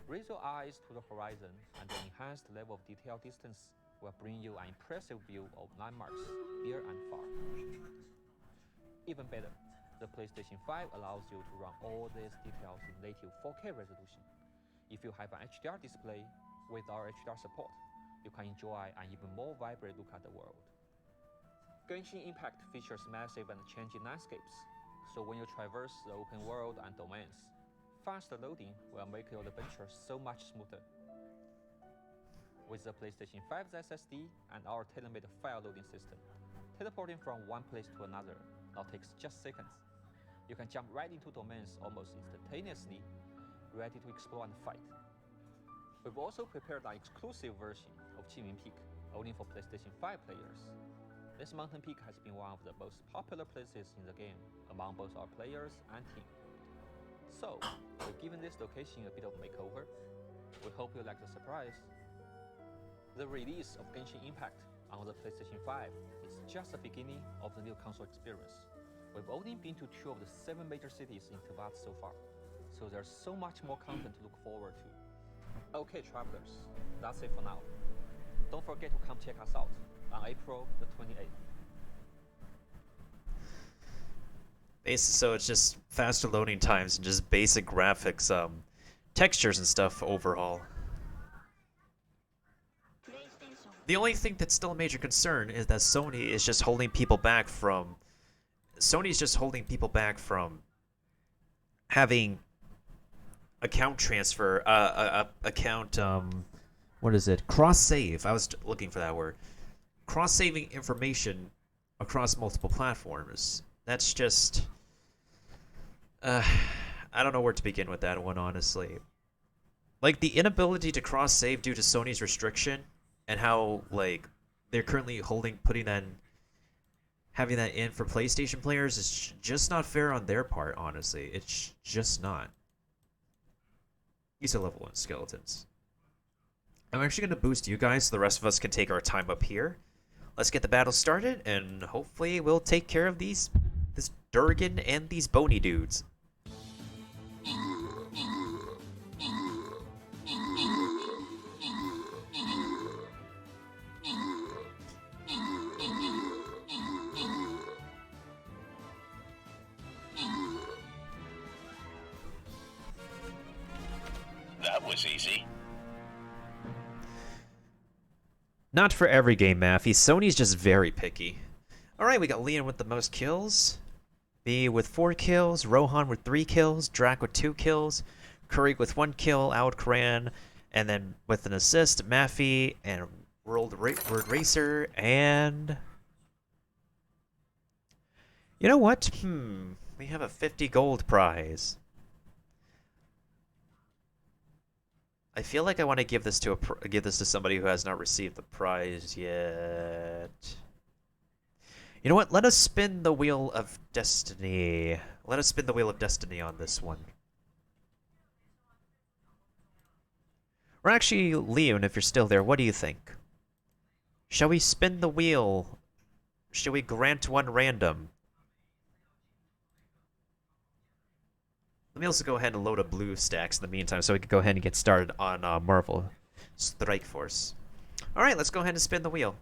Raise your eyes to the horizon, and the enhanced level of detail distance will bring you an impressive view of landmarks near and far. Even better, the PlayStation 5 allows you to run all these details in native 4K resolution. If you have an HDR display, with our HDR support, you can enjoy an even more vibrant look at the world. Genshin Impact features massive and changing landscapes, so when you traverse the open world and domains, faster loading will make your adventure so much smoother. With the PlayStation 5's SSD and our tailor-made file loading system, teleporting from one place to another now takes just seconds. You can jump right into domains almost instantaneously, ready to explore and fight. We've also prepared an exclusive version of Qingming Peak, only for PlayStation 5 players. This mountain peak has been one of the most popular places in the game among both our players and team. So, we've given this location a bit of makeover. We hope you like the surprise. The release of Genshin Impact on the PlayStation 5 is just the beginning of the new console experience. We've only been to 2 of the 7 major cities in Teyvat so far, so there's so much more content to look forward to. Okay, travelers, that's it for now. Don't forget to come check us out on April the 28th. So it's just faster loading times and just basic graphics, textures and stuff overhaul. The only thing that's still a major concern is that Sony is just holding people back from... Sony's just holding people back from having account transfer, what is it? Cross-save. I was looking for that word. Cross-saving information across multiple platforms. That's just... I don't know where to begin with that one, honestly. Like, the inability to cross-save due to Sony's restriction, and how, like, they're currently having that in for PlayStation players is just not fair on their part, honestly. It's just not. These are level 1 skeletons. I'm actually going to boost you guys so the rest of us can take our time up here. Let's get the battle started, and hopefully we'll take care of this Durgan and these bony dudes. was easy. Not for every game, Maffy. Sony's just very picky. Alright, we got Leon with the most kills. B with 4 kills. Rohan with 3 kills. Drac with 2 kills. Curry with 1 kill. Out Karan. And then with an assist, Maffy and Word Racer. And... you know what? We have a 50 gold prize. I feel like I want to give this to somebody who has not received the prize yet. You know what? Let us spin the wheel of destiny. Let us spin the wheel of destiny on this one. Or actually, Leon, if you're still there, what do you think? Shall we spin the wheel? Shall we grant one random? Let me also go ahead and load up blue stacks in the meantime so we can go ahead and get started on Marvel Strike Force. Alright, let's go ahead and spin the wheel.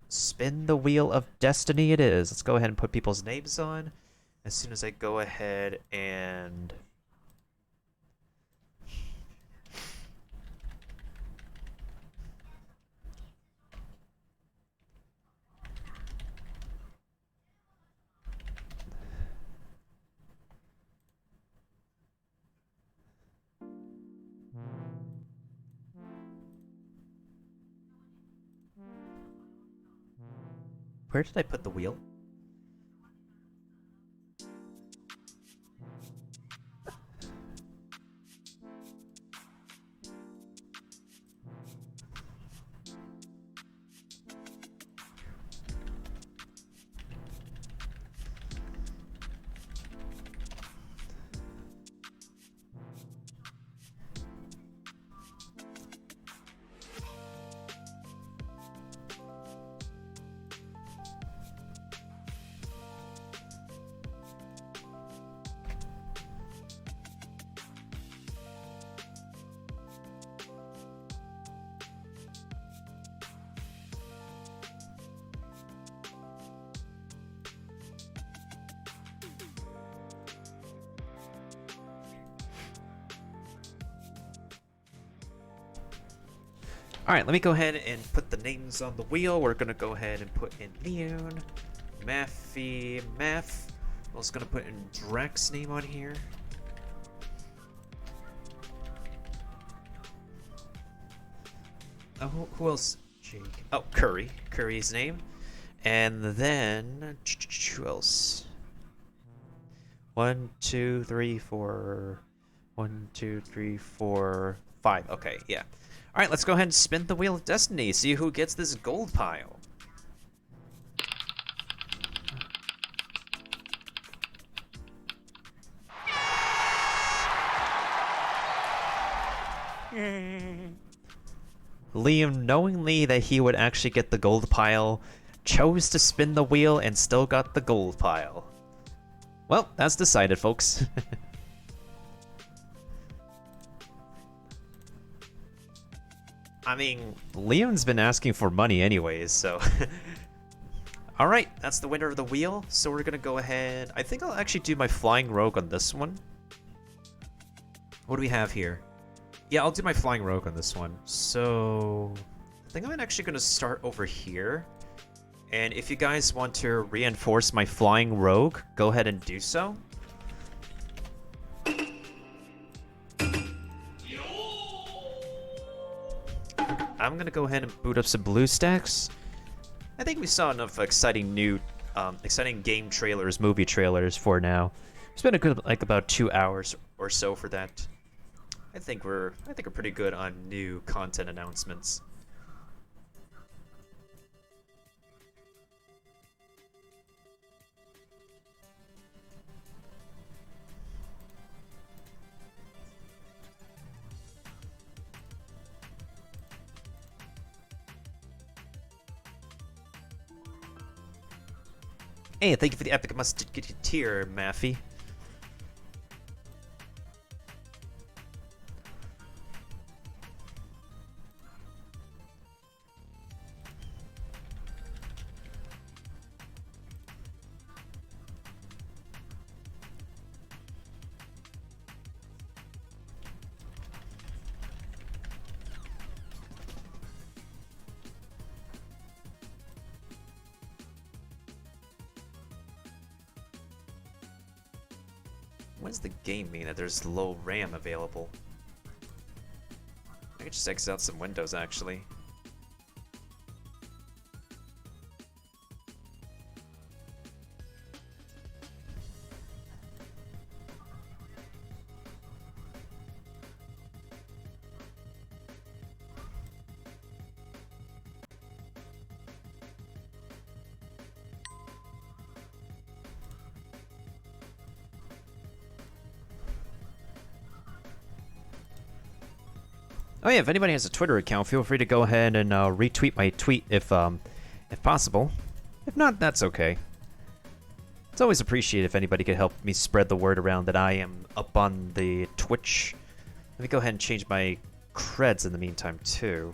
Spin the wheel of destiny it is. Let's go ahead and put people's names on. As soon as I go ahead and... where did I put the wheel? Alright, let me go ahead and put the names on the wheel. We're gonna go ahead and put in Leon, Maffy, Maff. I'm also gonna put in Drac's name on here. Oh, who else? Jake. Oh, Curry. Curry's name. And then... who else? 1, 2, 3, 4... 1, 2, 3, 4, 5. Okay, yeah. Alright, let's go ahead and spin the Wheel of Destiny. See who gets this gold pile. Liam, knowingly that he would actually get the gold pile, chose to spin the wheel and still got the gold pile. Well, that's decided, folks. I mean, Leon's been asking for money anyways, so... Alright, that's the winner of the wheel, so we're gonna go ahead... I think I'll actually do my Flying Rogue on this one. What do we have here? Yeah, I'll do my Flying Rogue on this one. So... I think I'm actually gonna start over here. And if you guys want to reinforce my Flying Rogue, go ahead and do so. I'm gonna go ahead and boot up some BlueStacks. I think we saw enough exciting new, exciting game trailers, movie trailers for now. It's been a good, like, about 2 hours or so for that. I think we're pretty good on new content announcements. Hey, thank you for the epic musketeer, Maffy. What does the game mean that there's low RAM available? I could just exit out some windows, actually. Oh yeah, if anybody has a Twitter account, feel free to go ahead and retweet my tweet if possible. If not, that's okay. It's always appreciated if anybody could help me spread the word around that I am up on the Twitch. Let me go ahead and change my creds in the meantime too.